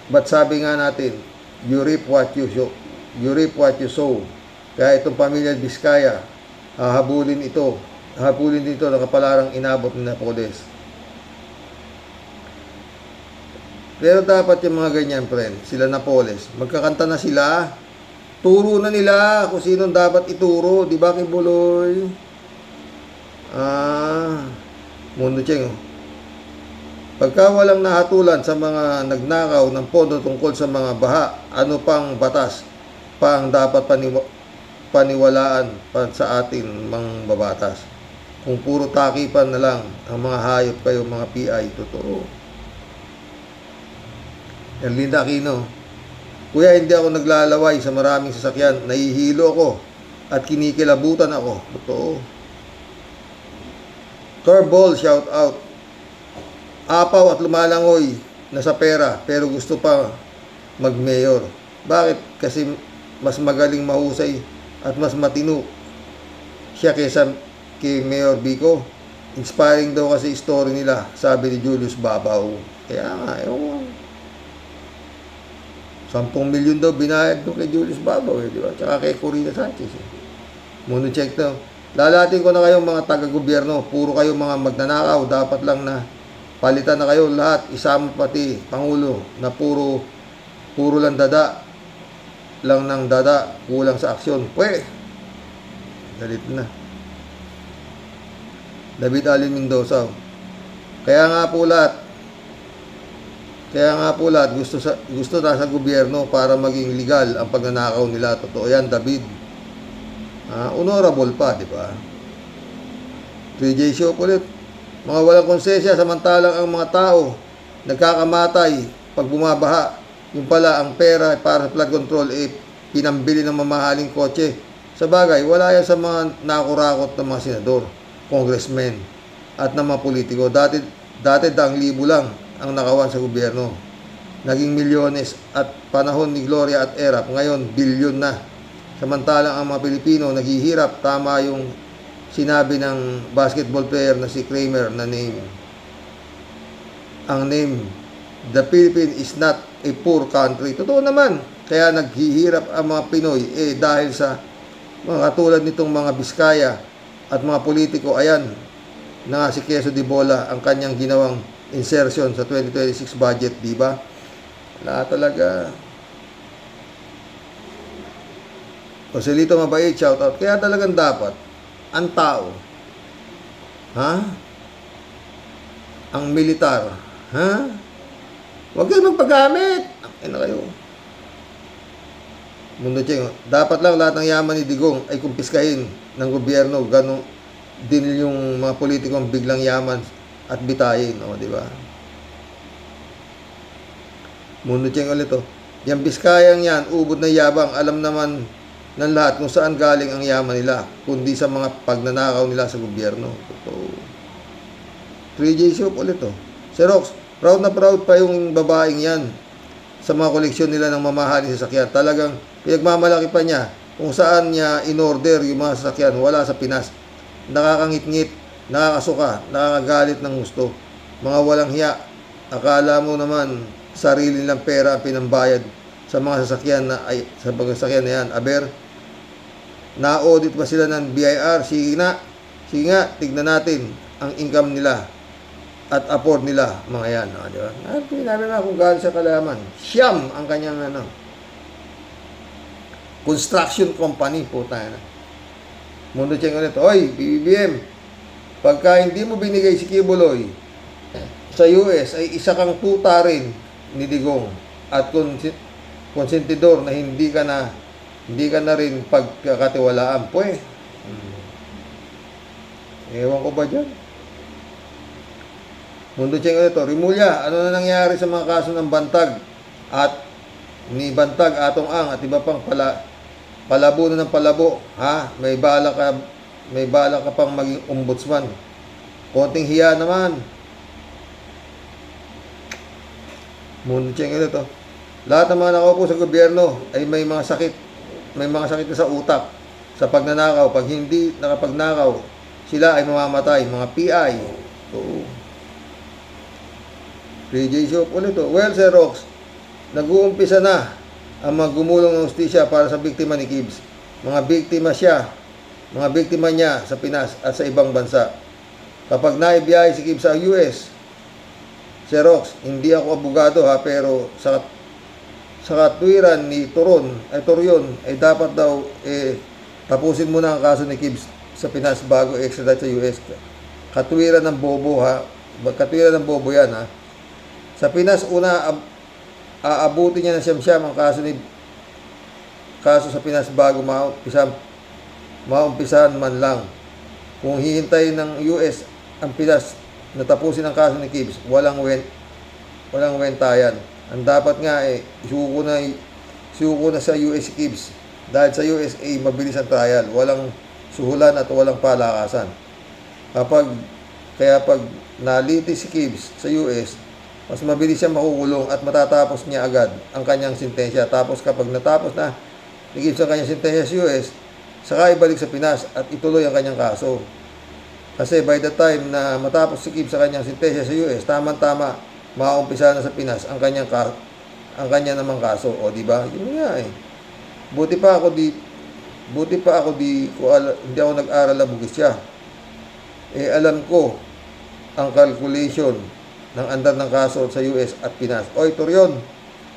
But sabi nga natin, you reap what you sow. Kaya itong pamilya Vizcaya, hahabulin dito ng kapalarang inabot ni Napoles. Pero dapat yung mga ganyan, friend, sila Napoles, magkakanta na sila, turo na nila kung sino dapat ituro, di ba, Kibuloy? Mundo Cheng. Pagka walang nahatulan sa mga nagnakaw ng pondo tungkol sa mga baha, ano pang batas pa ang dapat paniwalaan pa sa atin mga babatas? Kung puro takipan na lang ang mga hayop kayo, mga PI, totoo. Yan, Linda Aquino. Kuya, hindi ako naglalaway sa maraming sasakyan. Nahihilo ako at kinikilabutan ako. Totoo. Curveball, shout out. Apaw at lumalangoy na sa pera pero gusto pa mag-mayor. Bakit? Kasi mas magaling mahusay at mas matino siya kaysa kay Mayor Vico. Inspiring daw kasi story nila, sabi ni Julius Babaw. Kaya nga, 10 milyon daw binayad doon kay Julius Babaw, di ba? Tsaka kay Corina Sanchez. Mundo check daw. Lalating ko na kayong mga taga-gobyerno, puro kayo mga magnanakaw, dapat lang na palitan na kayo lahat, isama pati Pangulo na puro lang dada, kulang sa aksyon. Galit na. David Alin Mendoza. Kaya nga po lahat gusto na sa gobyerno para maging legal ang pagnanakaw nila. Totoo yan, David. Honorable pa, di ba? 3J show ulit. Mga walang konsensya, samantalang ang mga tao nagkakamatay pag bumabaha. Yung pala, ang pera para sa flood control pinambili ng mamahaling kotse. Sa bagay, wala yan sa mga nakurakot ng mga senador, congressmen, at ng mga politiko. Dati 1,000 lang ang nakawan sa gobyerno. Naging milyones at panahon ni Gloria at Erap. Ngayon, bilyon na. Samantalang ang mga Pilipino naghihirap. Tama yung sinabi ng basketball player na si Kramer na name. Ang name, the Philippines is not a poor country. Totoo naman. Kaya naghihirap ang mga Pinoy dahil sa mga katulad nitong mga Vizcaya at mga politiko. Ayan na nga si Quezon de Bola ang kanyang ginawang insertion sa 2026 budget, di ba? Wala talaga. Joselito mabait, shout out. Kaya talagang dapat ang tao, ang militar, huwag kayo magpagamit. Ay na kayo. Mundo Cheng, dapat lang lahat ng yaman ni Digong ay kumpiskahin ng gobyerno. Ganon din yung mga politikong biglang yaman at bitayin, di ba? Mundo Cheng ulit, Yung Vizcayang yan, ubod na yabang, alam naman ng lahat kung saan galing ang yaman nila, kundi sa mga pagnanakaw nila sa gobyerno. Totoo. 3J Shop ulit, Xerox, proud na proud pa yung babaeng yan sa mga koleksyon nila ng mamahaling sasakyan. Talagang pinagmamalaki pa niya kung saan niya in-order yung mga sasakyan. Wala sa Pinas. Nakakangit-ngit, nakakasuka, nakakagalit ng gusto. Mga walang hiya. Akala mo naman sarili nilang pera ang pinambayad sa mga sasakyan na yan. Aber, na-audit ba sila ng BIR? Sige nga, tignan natin ang income nila at afford nila, mga yan. Di ba? Pinabi na kung gaano sa kalaman. Siyam ang kanyang construction company po tayo na. Mundo Cheng ulit. Oy, BBM, pagka hindi mo binigay si Kibuloy, sa US ay isa kang tuta rin ni Digong at konsentidor na hindi ka na rin pagkakatiwalaan. Pwes, ewan ko ba dyan? Mundo Cheng ulit, Rimulya, ano na nangyari sa mga kaso ng Bantag at ni Bantag, Atong Ang at iba pang palabo na ng palabo, ha? May bala ka pang maging ombudsman. Konting hiya naman. Mundo Cheng ulit, lahat ng mga nakaupo sa gobyerno ay may mga sakit na sa utak sa pagnanakaw. Pag hindi nakapagnakaw, sila ay mamamatay, mga PI. Oo. PJ Shop ulit, well, Sir Rox, nag-uumpisa na ang mga gumulong ng hustisya para sa biktima ni Gibbs. Mga biktima niya sa Pinas at sa ibang bansa. Kapag naibiyahe si Gibbs sa US, Sir Rox, hindi ako abogado ha, pero sa katwiran ni Toryon, ay dapat daw tapusin muna ang kaso ni Gibbs sa Pinas bago extradite sa US. Katwiran ng bobo ha. Katwiran ng bobo yan ha. Sa Pinas, una, aabuti niya ng siyam-siyam ang kaso sa Pinas bago maumpisahan man lang. Kung hihintayin ng US ang Pinas na tapusin ang kaso ni Gibbs, walang wentayan. Ang dapat nga isuko na sa US si Gibbs. Dahil sa USA, mabilis ang trial. Walang suhulan at walang palakasan. Kaya pag nalitis si Gibbs sa US, mas mabilis siya makukulong at matatapos niya agad ang kanyang sintensya. Tapos kapag natapos na ni Gibbs ang kanyang sintensya sa US, saka ibalik sa Pinas at ituloy ang kanyang kaso. Kasi by the time na matapos si Gibbs sa kanyang sintensya sa US, tama-tama mauumpisa na sa Pinas ang kanya namang kaso. O di ba? Yun nga eh. Buti pa ako hindi ako nag-aral na bugis siya. Alam ko ang calculation ng andar ng kaso sa US at Pinas. Oy, Toryon,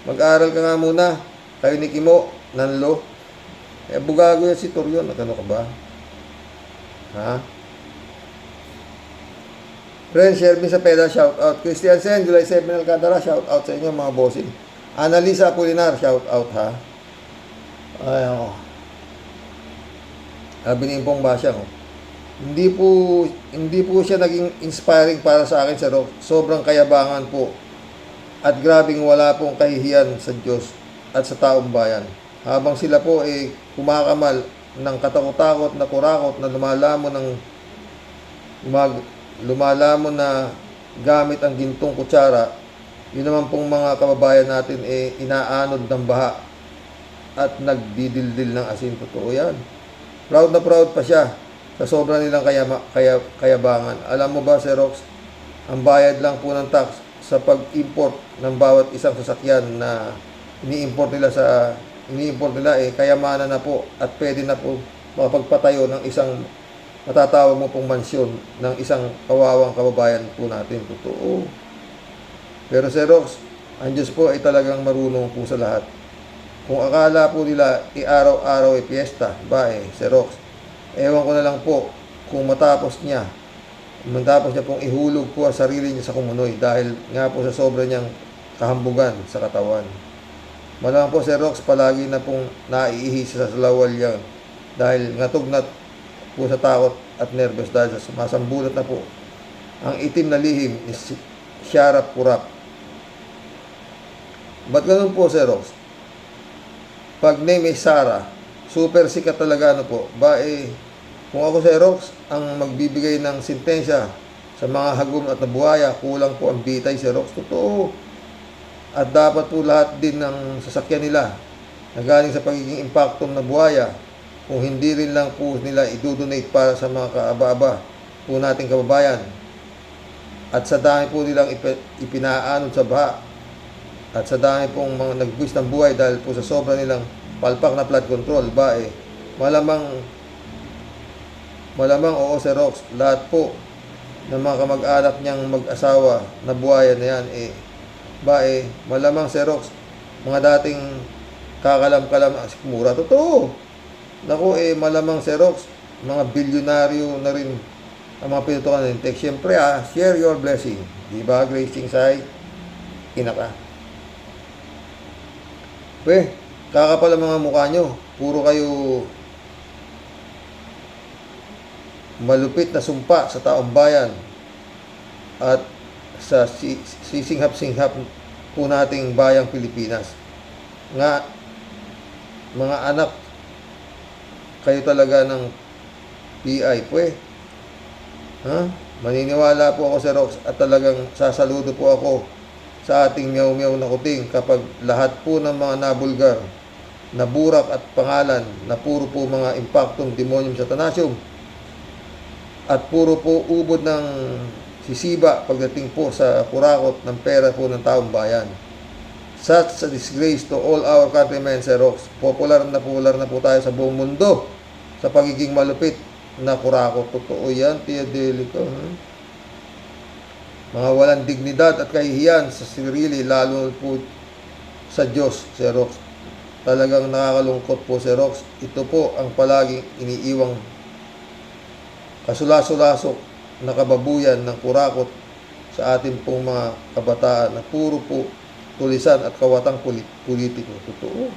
mag-aral ka nga muna. Kayo ni Kimo, Nanlo. Bugago yan si Toryon. Ano ka ba? Ha? Friend, Shervin Sapeda, shout out. Christian Sen, July 7, Alcantara, shout out sa inyo mga bossing. Annalisa Apolinar, shout out ha. Ay, ako. Binimpong Basya ko. Hindi po siya naging inspiring para sa akin, Sir Rox. Sobrang kayabangan po. At grabing wala pong kahihiyan sa Diyos at sa taong bayan. Habang sila po kumakamal ng katakot-takot na kurakot na lumalamon na gamit ang gintong kutsara, yun naman pong mga kababayan natin inaanod ng baha at nagdidildil ng asin. Totoo yan. Proud na proud pa siya sa sobra nilang kayabangan. Alam mo ba, Sir Rox, ang bayad lang po ng tax sa pag-import ng bawat isang sasakyan na ini-import nila kayamanan na po at pwede na po makapagpatayo ng isang matatawag mo pong mansyon ng isang kawawang kababayan po natin. Totoo. Pero Sir Rox, ang Diyos po ay talagang marunong po sa lahat. Kung akala po nila araw-araw ay piyesta, Sir Rox, ewan ko na lang po kung matapos niya pong ihulog po ang sarili niya sa kumunoy dahil nga po sa sobra niyang kahambugan sa katawan. Malamang po, Sir Rox, palagi na pong naiihi sa salawal yan dahil ngatog-nat po sa takot at nervous dahil sa sumasambulat na po ang itim na lihim ni Sharap Kurap. Ba't ganun po, Sir Rox? Pag name ay Sarah, super sikat talaga kung ako, Sir Rox, ang magbibigay ng sintensya sa mga hagom at nabuhaya, kulang po ang bitay, Sir Rox. Totoo. At dapat po lahat din ng sasakyan nila na galing sa pagiging impaktong nabuhaya, kung hindi rin lang po nila idodonate para sa mga kaaba-aba po nating kababayan. At sa dami po nilang ipinaanod sa baha, at sa dami pong mga nagbuwis ng buhay dahil po sa sobra nilang palpak na flood control, malamang oo, Sir Rox, lahat po ng mga kamag-anak niyang mag-asawa na buhayan na yan, malamang, Sir Rox, mga dating kakalam-kalam ang sikmura. Totoo. Naku, malamang, Sir Rox, mga bilyonaryo na rin ang mga pinutukan ng text. Siyempre share your blessing. Di ba, Grace Chingsay? Ina ka. Kakapal ang mga mukha nyo. Puro kayo malupit na sumpa sa taong bayan at sa sisinghap-singhap po nating bayang Pilipinas. Nga, mga anak, kayo talaga ng PI, maniniwala po ako sa Rox at talagang sasaludo po ako sa ating miyaw-miyaw na kuting kapag lahat po ng mga nabulgar, naburak at pangalan na puro po mga impaktong demonyum satanasyum at puro po ubod ng sisiba pagdating po sa kurakot ng pera po ng taong bayan. Such a disgrace to all our countrymen, Sir Rox. Popular na po tayo sa buong mundo sa pagiging malupit na kurakot. Totoo yan, Tia Delico. Mga walang dignidad at kahihiyan sa sarili, lalo po sa Diyos, Sir Rox. Talagang nakakalungkot po, Sir Rox. Ito po ang palaging iniiwang kasulaso-lasok na kababuyan ng kurakot sa ating pong mga kabataan na puro po tulisan at kawatang politiko. Totoo.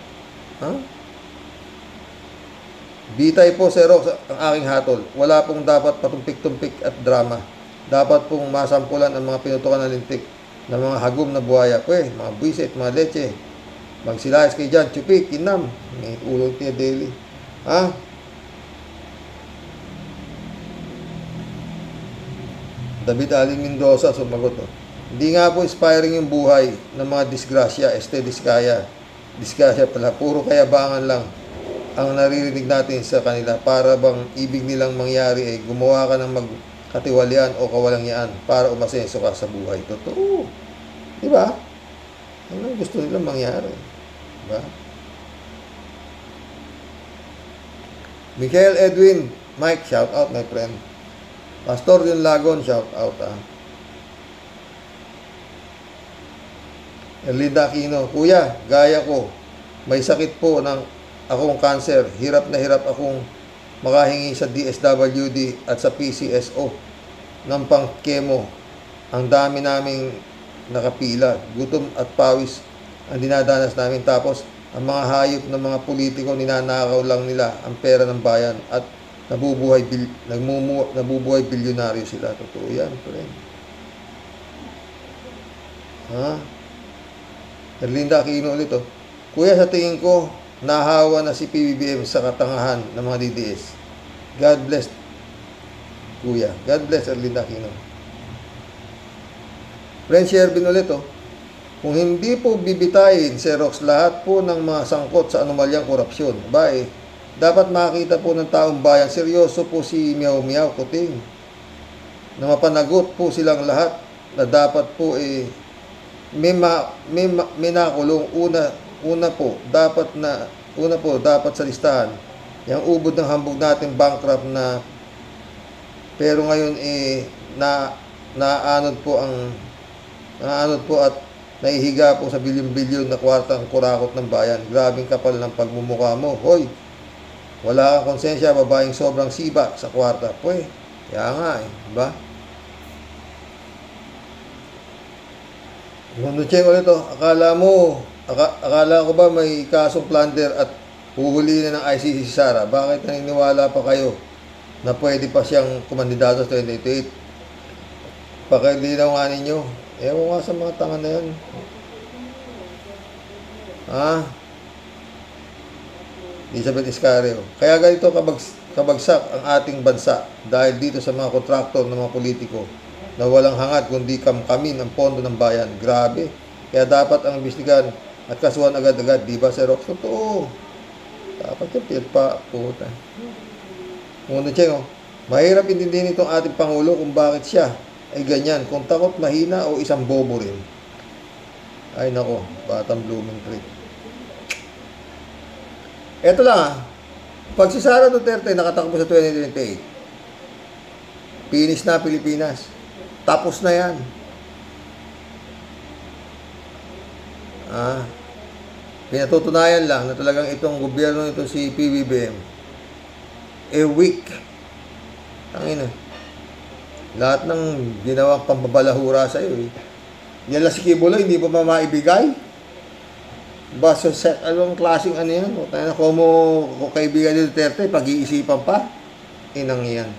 Bitay po, Sir Rox, ang aking hatol. Wala pong dapat patumpik-tumpik at drama. Dapat pong masampulan ang mga pinutukan ng lintik ng mga hagom na buhaya. Mga buwisit, mga leche. Magsilayas kay dyan, chupik, kinam. May ulong Tia Daily. David Aling Mendoza sumagot. Hindi nga po inspiring yung buhay ng mga disgrasya, disgrasya pala, puro kayabangan lang ang naririnig natin sa kanila. Para bang ibig nilang mangyari ay gumawa ka ng magkatiwalian o kawalangyaan para umasenso ka sa buhay. Totoo. Diba? Ano gusto nilang mangyari? Diba? Michael Edwin, Mike, shout out my friend. Pastor Yun Lagon, shout out Erlinda Aquino, Kuya, gaya ko, may sakit po ng akong cancer. Hirap na hirap akong makahingi sa DSWD at sa PCSO ng pang-chemo. Ang dami naming nakapila, gutom at pawis ang dinadanas namin. Tapos, ang mga hayop ng mga politiko, ninanakaw lang nila ang pera ng bayan at nabubuhay bilyonaryo sila. Totoo yan, friend. Erlinda Aquino ulit. Kuya, sa tingin ko, nahawa na si PBBM sa katangahan ng mga DDS. God bless, Kuya. God bless, Erlinda Aquino. Friend Shervin ulit. Kung hindi po bibitayin, Sir Rox, lahat po ng mga sangkot sa anomalyang korupsyon, dapat makita po ng taong bayan, seryoso po si Miyaw Miyaw Kuting, na mapanagot po silang lahat na dapat po may nakulong. Una po dapat sa listahan yung ubod ng hambog natin bankrupt na, pero ngayon naanod po at naihiga po sa bilyon-bilyon na kwartang kurakot ng bayan. Grabing kapal ng pagmumukha mo. Hoy, wala kang konsensya, babaeng sobrang siba sa kwarta. Kaya nga diba? Manucheng ulit akala ko ba may kasong plunder at huhuli na ng ICC si Sara? Bakit naniniwala pa kayo na pwede pa siyang kumandidato sa 2028? Pakilinaw nga ninyo. Ewan nga sa mga tanga na yan. Elizabeth Iscario. Kaya ganito kabagsak ang ating bansa dahil dito sa mga kontraktor ng mga politiko na walang hangad kundi kamkamin ang pondo ng bayan. Grabe. Kaya dapat ang imbestigahan at kasuhan agad-agad. Di ba, Sir Rox? Totoo. Dapat yung pilpa. Puta. Muna, Cheng, mahirap intindihin itong ating Pangulo kung bakit siya ay ganyan. Kung takot, mahina o isang bobo rin. Ay nako, batang blooming tree. Eto lang pag si Sara Duterte nakatakbo sa 2028, finish na Pilipinas. Tapos na yan. Pinatutunayan lang na talagang itong gobyerno nito si PBBM weak. Tangina. Lahat ng ginawang pambabalahura sa'yo eh. Yan lang si Kibuloy, hindi pa maibigay. Ba, so set, anong klaseng ano yan? O tayo na kung kaibigan ni Duterte, pag-iisipan pa. Inang yan.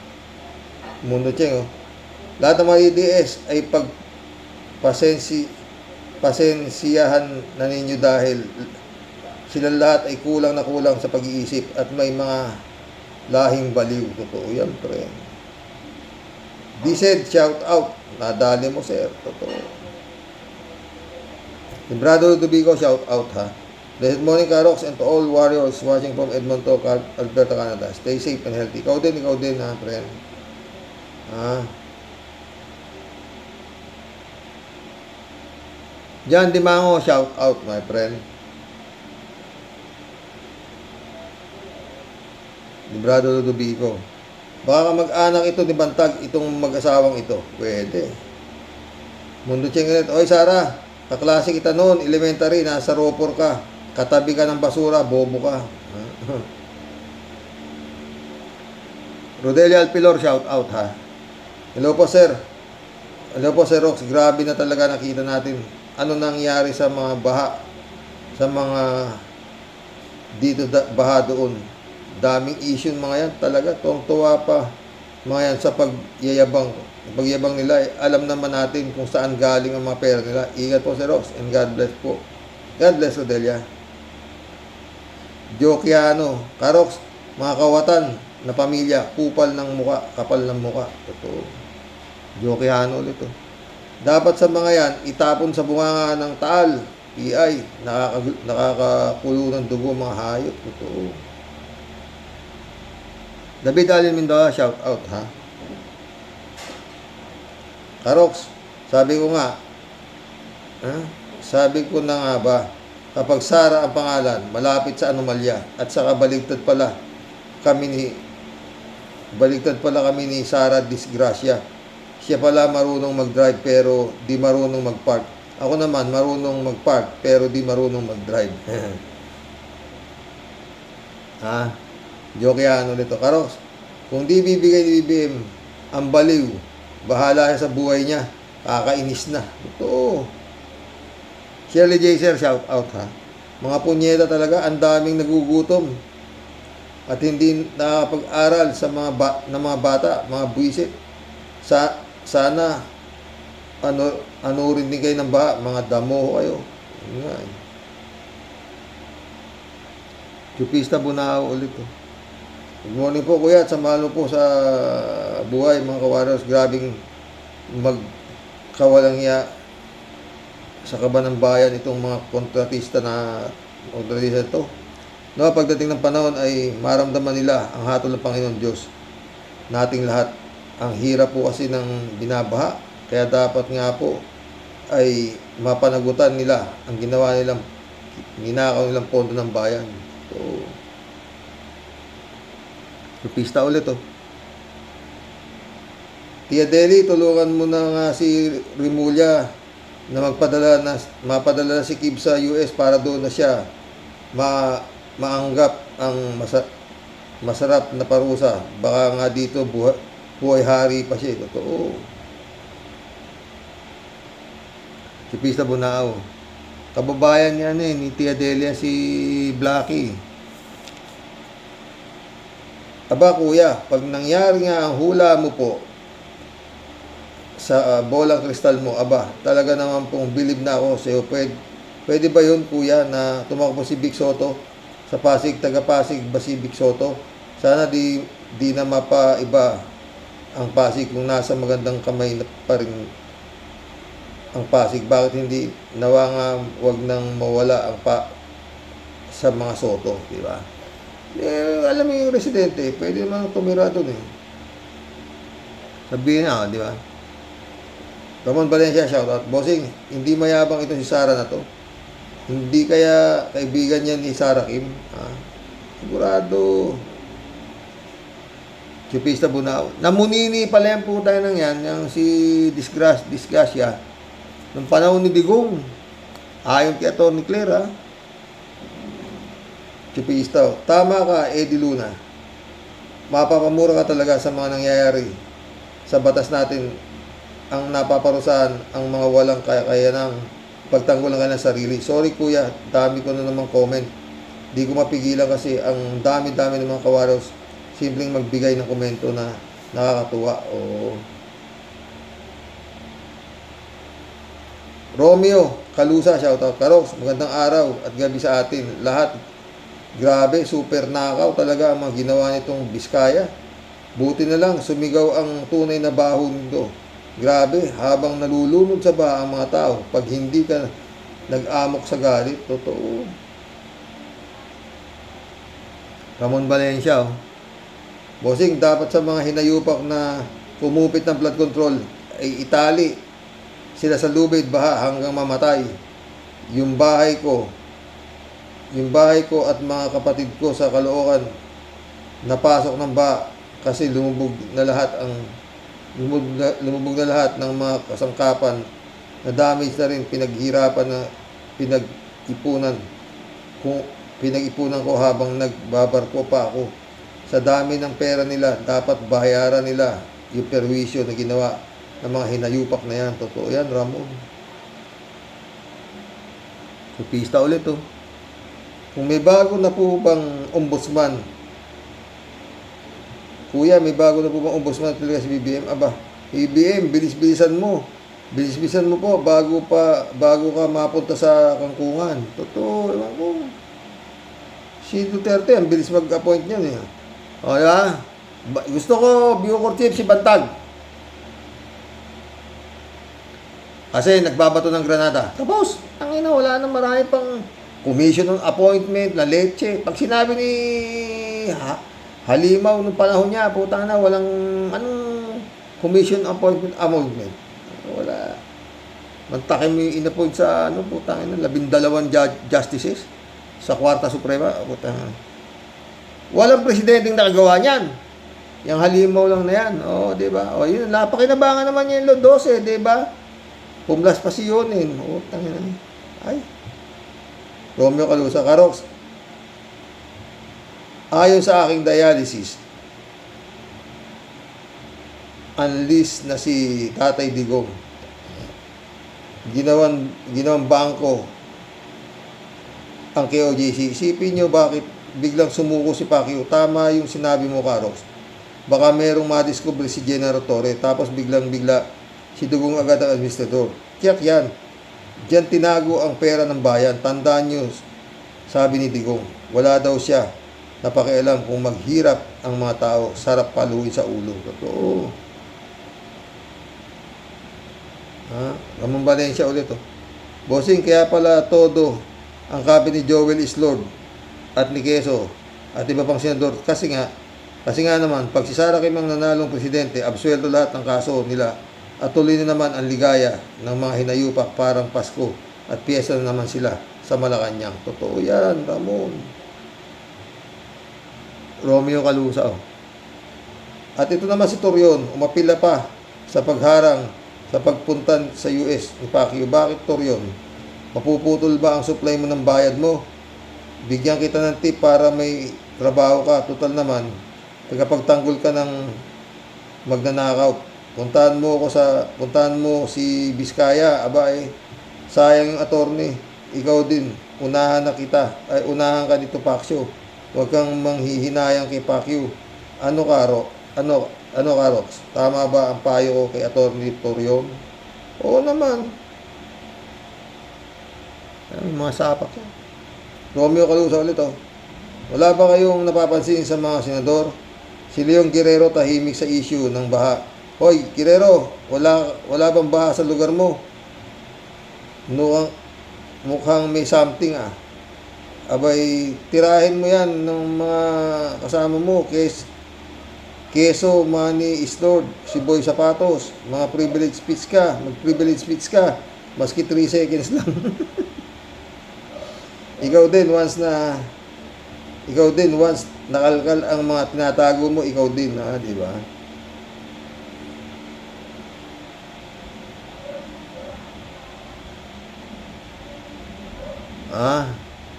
Mundo Cheng, oh. Lahat ng mga EDS ay pasensyahan na ninyo dahil silang lahat ay kulang na kulang sa pag-iisip at may mga lahing baliw. Totoo yan, pre. Said, shout out. Nadali mo, sir. Totoo. Brother Ludovico, shout out, ha. Blessed morning, Karox, and to all warriors watching from Edmonton, Alberta, Canada. Stay safe and healthy. Ikaw din, ha, friend. Jan Dimango, shout out, my friend. Brother Ludovico. Baka mag-anak ito ni Bantag, itong mag-asawang ito. Pwede. Mundo Cheng ulit. Oy, Sarah, kaklase kita noon, elementary, nasa ropor ka. Katabi ka ng basura, bobo ka. Rodelia Alpilor, shout out, ha. Hello po, sir. Hello po, Sir Rox. Grabe na talaga nakita natin. Ano nangyari sa mga baha? Sa mga dito, baha doon. Daming issue mga yan talaga, tuwang-tuwa pa mga yan sa pagyabang nila. Alam naman natin kung saan galing ang mga pera nila. Ingat po, Sir Rox, and God bless po. God bless, Rodelia. Jokiano, Karox, mga kawatan na pamilya, kupal ng muka, kapal ng muka. Totoo. Jokiano ulit, oh. Dapat sa mga yan, itapon sa bunganga ng taal, PI, nakakakulo ng dugo mga hayop. Totoo. David Alin Mindoa, shout out, ha. Karox, sabi ko na nga ba, kapag Sara ang pangalan, malapit sa anomalya, at saka baligtad pala kami ni Sara Disgracia. Siya pala marunong mag-drive pero di marunong mag-park. Ako naman marunong mag-park pero di marunong mag-drive. Ha? Joke yan ulit ito. Karox, kung di bibigay ni BBM ang baliw, bahala siya sa buhay niya. Kakainis na. Ito. Shirley J. Sir, shout out, ha. Mga punyeta talaga, ang daming nagugutom. At hindi nakapag-aral sa mga bata, mga buwisit. Sana ano rin din kayo ng baha, mga damo kayo. Yun nga eh. Chupista Bunao ulit, oh. Good morning po, kuya, at samahan po sa buhay mga kawaros. Grabing magkawalang iya sa kaban ng bayan itong mga kontratista ito. No, pagdating ng panahon ay maramdaman nila ang hatol ng Panginoon Diyos nating lahat. Ang hirap po kasi ng binabaha, kaya dapat nga po ay mapanagutan nila ang ginawa nilang ninakaw nilang pondo ng bayan. So, pista ulit, oh. Tia Deli, tulungan mo na nga si Rimulya na mapadala na si Kib sa US para doon na siya maanggap ang masarap na parusa. Baka nga dito buhay hari pa siya. Totoo. Si Pista Bunao. Kababayan niya ni Tia Delia, si Blackie. Aba kuya, pag nangyari nga ang hula mo po sa bolang kristal mo, aba, talaga naman pong bilib na ako sa'yo. Pwede ba yun kuya na tumakbo si Vic Soto sa Pasig, taga Pasig ba si Vic Soto? Sana di na mapaiba ang Pasig kung nasa magandang kamay na pa rin ang Pasig. Bakit hindi nawa nga wag nang mawala ang sa mga Soto, di ba? Alam mo yung residente, pwede naman tumira doon eh. Sabihin na, di ba? Ramon Valencia, shout out. Bossing, hindi mayabang ito si Sara na to. Hindi kaya kaibigan niya ni Sara Kim? Sigurado. Si Pista Bunao. Namunini pala yung puta nang yan, yung si Disgracia. Nung panahon ni Digong. Ayon kay Atty. Claire, ha? Chupista. Tama ka, Eddie Luna. Mapapamura ka talaga sa mga nangyayari sa batas natin ang napaparusahan ang mga walang kaya-kayanang pagtanggol ng kanilang sarili. Sorry kuya, dami ko na namang comment. Di ko mapigilan kasi ang dami-dami ng mga kawaros simpleng magbigay ng komento na nakakatuwa. O Romeo Kalusa, shoutout. Karox, magandang araw at gabi sa atin lahat. Grabe, super nakaw talaga ang mga ginawa nitong Biskaya. Buti na lang sumigaw ang tunay na baho nito. Grabe, habang nalulunod sa baha ang mga tao, pag hindi ka nag-amok sa galit, totoo. Ramon Valencia, oh. Bossing, dapat sa mga hinayupak na kumupit ng flood control ay itali sila sa lubid baha hanggang mamatay. Yung bahay ko at mga kapatid ko sa Caloocan napasok ng baha kasi lumubog na lahat ng mga kasangkapan na damage na rin pinaghirapan na pinag-ipunan ko habang nagbabarko pa ako. Sa dami ng pera nila, dapat bayaran nila yung perwisyo na ginawa ng mga hinayupak na yan. Totoo yan, Ramon. Kupista ulit, oh. Kung may bago na po bang ombudsman, kuya, may bago na po bang ombudsman talaga si BBM? Aba, BBM, bilis-bilisan mo. Bilis-bilisan mo po bago ka mapunta sa kangkungan. Totoo, ewan ko. Si Duterte, ang bilis mag-appoint niyan eh. O, diba? Gusto ko, Bucor Chief, si Bantag. Kasi nagbabato ng Granada. Tapos, ang ina, wala nang marami pang commission on appointment na leche. Pag sinabi ni Halimaw nung panahon niya, putang na, walang anong commission appointment. Wala. Mantakin mo yung inappoint sa putang na, 12 justices sa Kwarta Suprema. Putang na. Walang presidenteng nakagawa niyan. Yung Halimaw lang na yan. O, diba? O, yun, napakinabangan naman yung 12, diba? Pumlas pa si Yonin. O, tangin na. Ay. Romeo Calusa, Karox. Ayon sa aking dialysis, unleashed na si Tatay Digong. Ginawang bangko ang KOJC. Isipin nyo bakit biglang sumuko si Pacquiao. Tama yung sinabi mo, Karox. Baka merong madiscover si General Torre, tapos biglang-bigla si Dugong agad ang administrador. Tiyak yan. Diyan tinago ang pera ng bayan. Tandaan nyo, sabi ni Digong, wala daw siya napakialam kung maghirap ang mga tao, sarap paluin sa ulo. Totoo. Ramon Valencia ulit, oh. Bossing, kaya pala todo ang kapi ni Joel Islord at ni Quezon at iba pang senador. Kasi nga naman, pag si Sara Kim ang nanalong presidente, absuelto lahat ng kaso nila at tuloy na naman ang ligaya ng mga hinayupak parang Pasko at piyesa na naman sila sa Malacanang. Totoo yan, Ramon. Romeo Calusa, oh. At ito naman si Torion, umapila pa sa pagharang sa pagpuntan sa US ni Pacquiao. Bakit, Torion? Mapuputol ba ang supply mo ng bayad mo? Bigyan kita ng tip para may trabaho ka. Total naman, pagkapagtanggol ka ng magnanakaw, puntahan mo si Biskaya. Aba sayang yung attorney. Ikaw din, unahan ka dito, Pacquiao. Huwag kang manghihinayang kay Pacquiao. Ano, Karox? Tama ba ang payo ko kay Atty. Torion? Oo naman. Mga sapak yan. Romeo Calusa ulit, oh. Wala ba kayong napapansin sa mga senador? Si Leon Guerrero tahimik sa issue ng baha. Hoy, Guerrero, wala bang baha sa lugar mo? Mukhang may something, ah. Abay, tirahin mo yan ng mga kasama mo. Keso, Manny Islord, si Boy Sapatos. Mga privilege speech ka. Mag-privilege speech ka. Maski 3 seconds lang. Ikaw din, once nakalkal ang mga tinatago mo, ikaw din, di ba?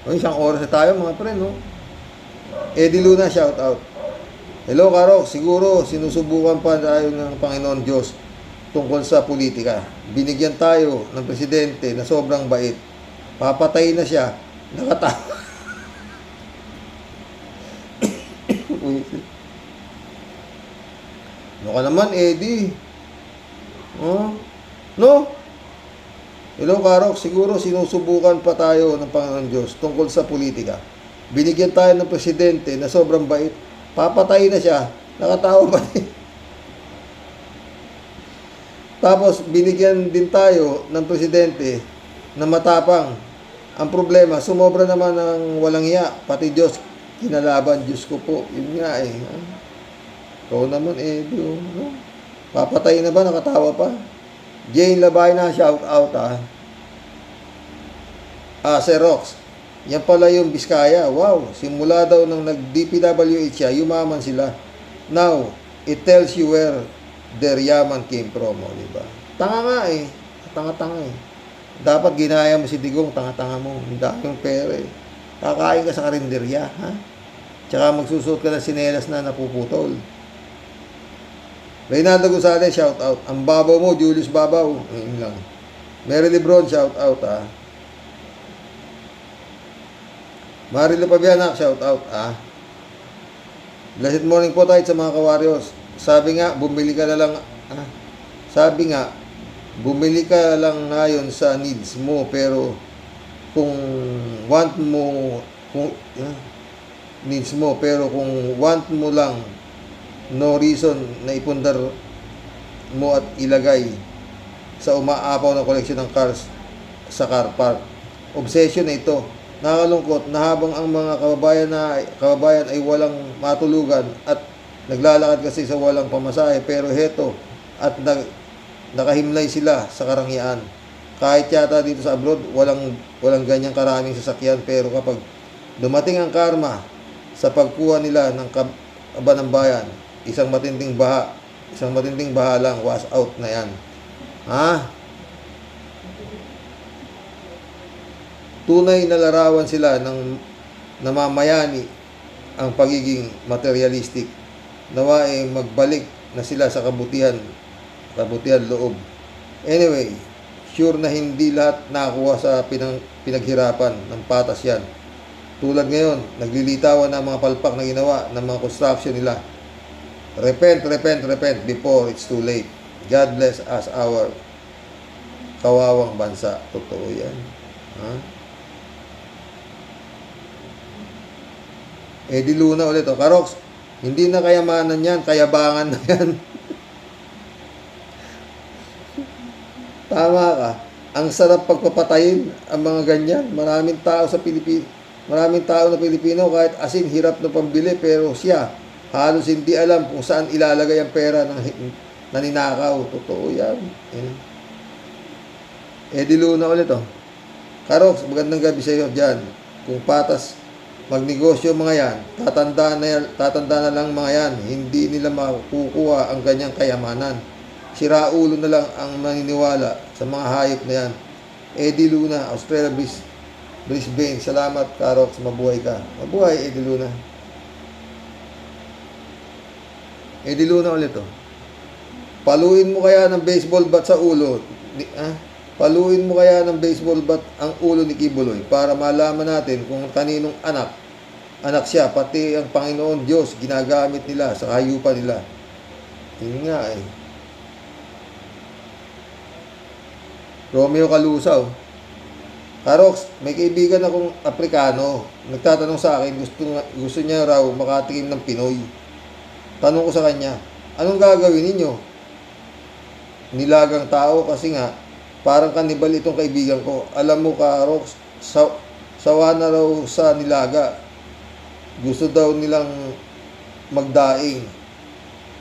Isang oras na tayo, mga pre, no? Eddie Luna, shout out. Hello, Karok. Siguro sinusubukan pa tayo ng Panginoon Diyos tungkol sa politika. Binigyan tayo ng presidente na sobrang bait. Papatay na siya. Nakatawa. Ano ka naman, Eddie? Oh? No? Hello, Karok. Siguro sinusubukan pa tayo ng Panginoon Diyos tungkol sa politika. Binigyan tayo ng presidente na sobrang bait. Papatay na siya. Nakatawa pa din. Tapos, binigyan din tayo ng presidente na matapang. Ang problema, sumobra naman ng walang hiya. Pati Diyos, kinalaban. Diyos ko po. Yun nga eh. Ikaw naman eh. No? Papatay na ba? Nakatawa pa? Jane Labay na, shout out Sir Rox. Yan pala yung Biskaya. Wow. Simula daw nang nag-DPWH siya, yumaman sila. Now, it tells you where their yaman came from. O, diba? Tanga nga eh. Tanga-tanga eh. Dapat ginaya mo si Digong, tanga-tanga mo. Ang dami yung pera eh. Kakain ka sa karinderya, ha? Tsaka magsusuot ka ng sinelas na napuputol. Reynaldo Gonzalez, shout out. Ang babaw mo, Julius Babaw. Ayun lang. Mary Lebron, shout out, Marilo Pabianak, shout out, Blessed morning po tayo sa mga kawaryos. Sabi nga, bumili ka na lang, bumili ka lang ngayon sa needs mo, pero kung want mo, needs mo, pero kung want mo lang, no reason na ipundar mo at ilagay sa umaapaw na koleksyon ng cars sa car park. Obsession na ito. Nakakalungkot na habang ang mga kababayan ay walang matulugan at naglalakad kasi sa walang pamasahe, pero heto at nakahimlay sila sa karangyaan. Kahit yata dito sa abroad walang ganyang karaming sasakyan, pero kapag dumating ang karma sa pagkuha nila ng kaba ng bayan, isang matinding baha lang, wash out na yan. Tunay na larawan sila ng namamayani ang pagiging materialistic. Nawa ay magbalik na sila sa kabutihan loob. Anyway, sure na hindi lahat nakakuha sa pinaghirapan ng patas yan. Tulad ngayon, naglilitawan ng mga palpak na ginawa ng mga construction nila. Repent before it's too late. God bless us, our kawawang bansa. Totoo yan. Eddie Luna ulit. Karoks, hindi na kayamanan yan, kayabangan na yan. Tama ka. Ang sarap pagpapatayin ang mga ganyan. Maraming tao na Pilipino kahit asin hirap na pambili, pero siya halos hindi alam kung saan ilalagay ang pera ng naninakaw. Totoo yan. Eddie Luna ulit. Karoks, magandang gabi sa iyo dyan. Kung patas magnegosyo mga yan, tatanda na lang mga yan, hindi nila makukuha ang ganyang kayamanan. Siraulo na lang ang maniniwala sa mga hayop na yan. Eddie Luna, Australia, Brisbane. Salamat, Karox. Mabuhay ka. Mabuhay, Eddie Luna. Eddie Luna ulit. Paluin mo kaya ng baseball bat sa ulo. Paluin mo kaya ng baseball bat ang ulo ni Kibuloy para malaman natin kung kaninong anak siya, pati ang Panginoon Diyos ginagamit nila sa hayupan nila. Yun nga eh. Romeo Calusaw. Karox, may kaibigan akong Aprikano. Nagtatanong sa akin, gusto niya raw makatikim ng Pinoy. Tanong ko sa kanya, anong gagawin ninyo? Nilagang tao kasi nga, parang kanibal itong kaibigan ko. Alam mo, Karox, sawa na raw sa nilaga. Gusto daw nilang magdaing.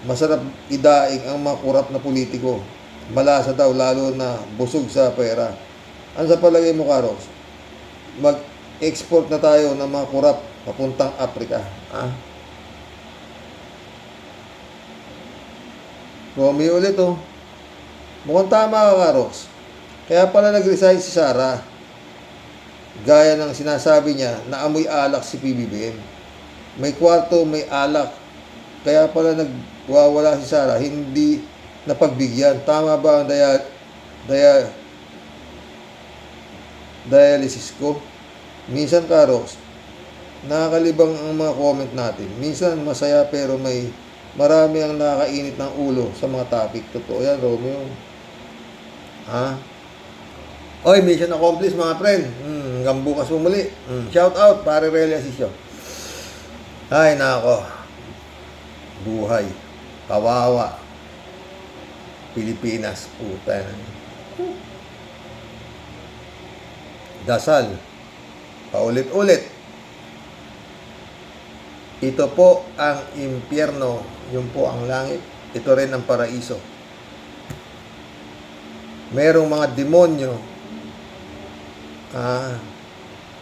Masarap idaing ang mga kurap na politiko. Malasa daw, lalo na busog sa pera. Ano sa palagay mo, Karox? Mag-export na tayo ng mga kurap papuntang Africa. Romeo ulit, Mukhang tama ka, Karox. Kaya pala nag-resign si Sara. Gaya ng sinasabi niya na amoy alak si PBBM. May kwarto, may alak. kaya pala nagwawala si Sarah, hindi napagbigyan. Tama ba ang dialysis ko? Minsan, Karos, nakakalibang ang mga comment natin. Minsan masaya pero marami ang nakakainit ng ulo sa mga topic. Totoo yan, Romeo. Ha? Oy, mission accomplished mga friend. Hanggang bukas muli. Shout out, pare Relly Asisio. Ay, nako. Buhay. Kawawa. Pilipinas. Puta. Dasal. Paulit-ulit. Ito po ang impyerno. Yun po ang langit. Ito rin ang paraiso. Merong mga demonyo na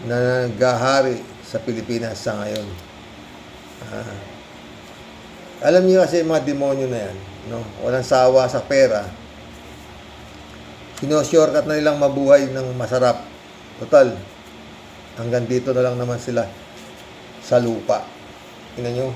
naghahari sa Pilipinas sa ngayon. Alam niyo kasi mga demonyo na yan, no? Walang sawa sa pera. Sino-shortcut na nilang mabuhay ng masarap. Total, hanggang dito na lang naman sila sa lupa. Tingnan nyo,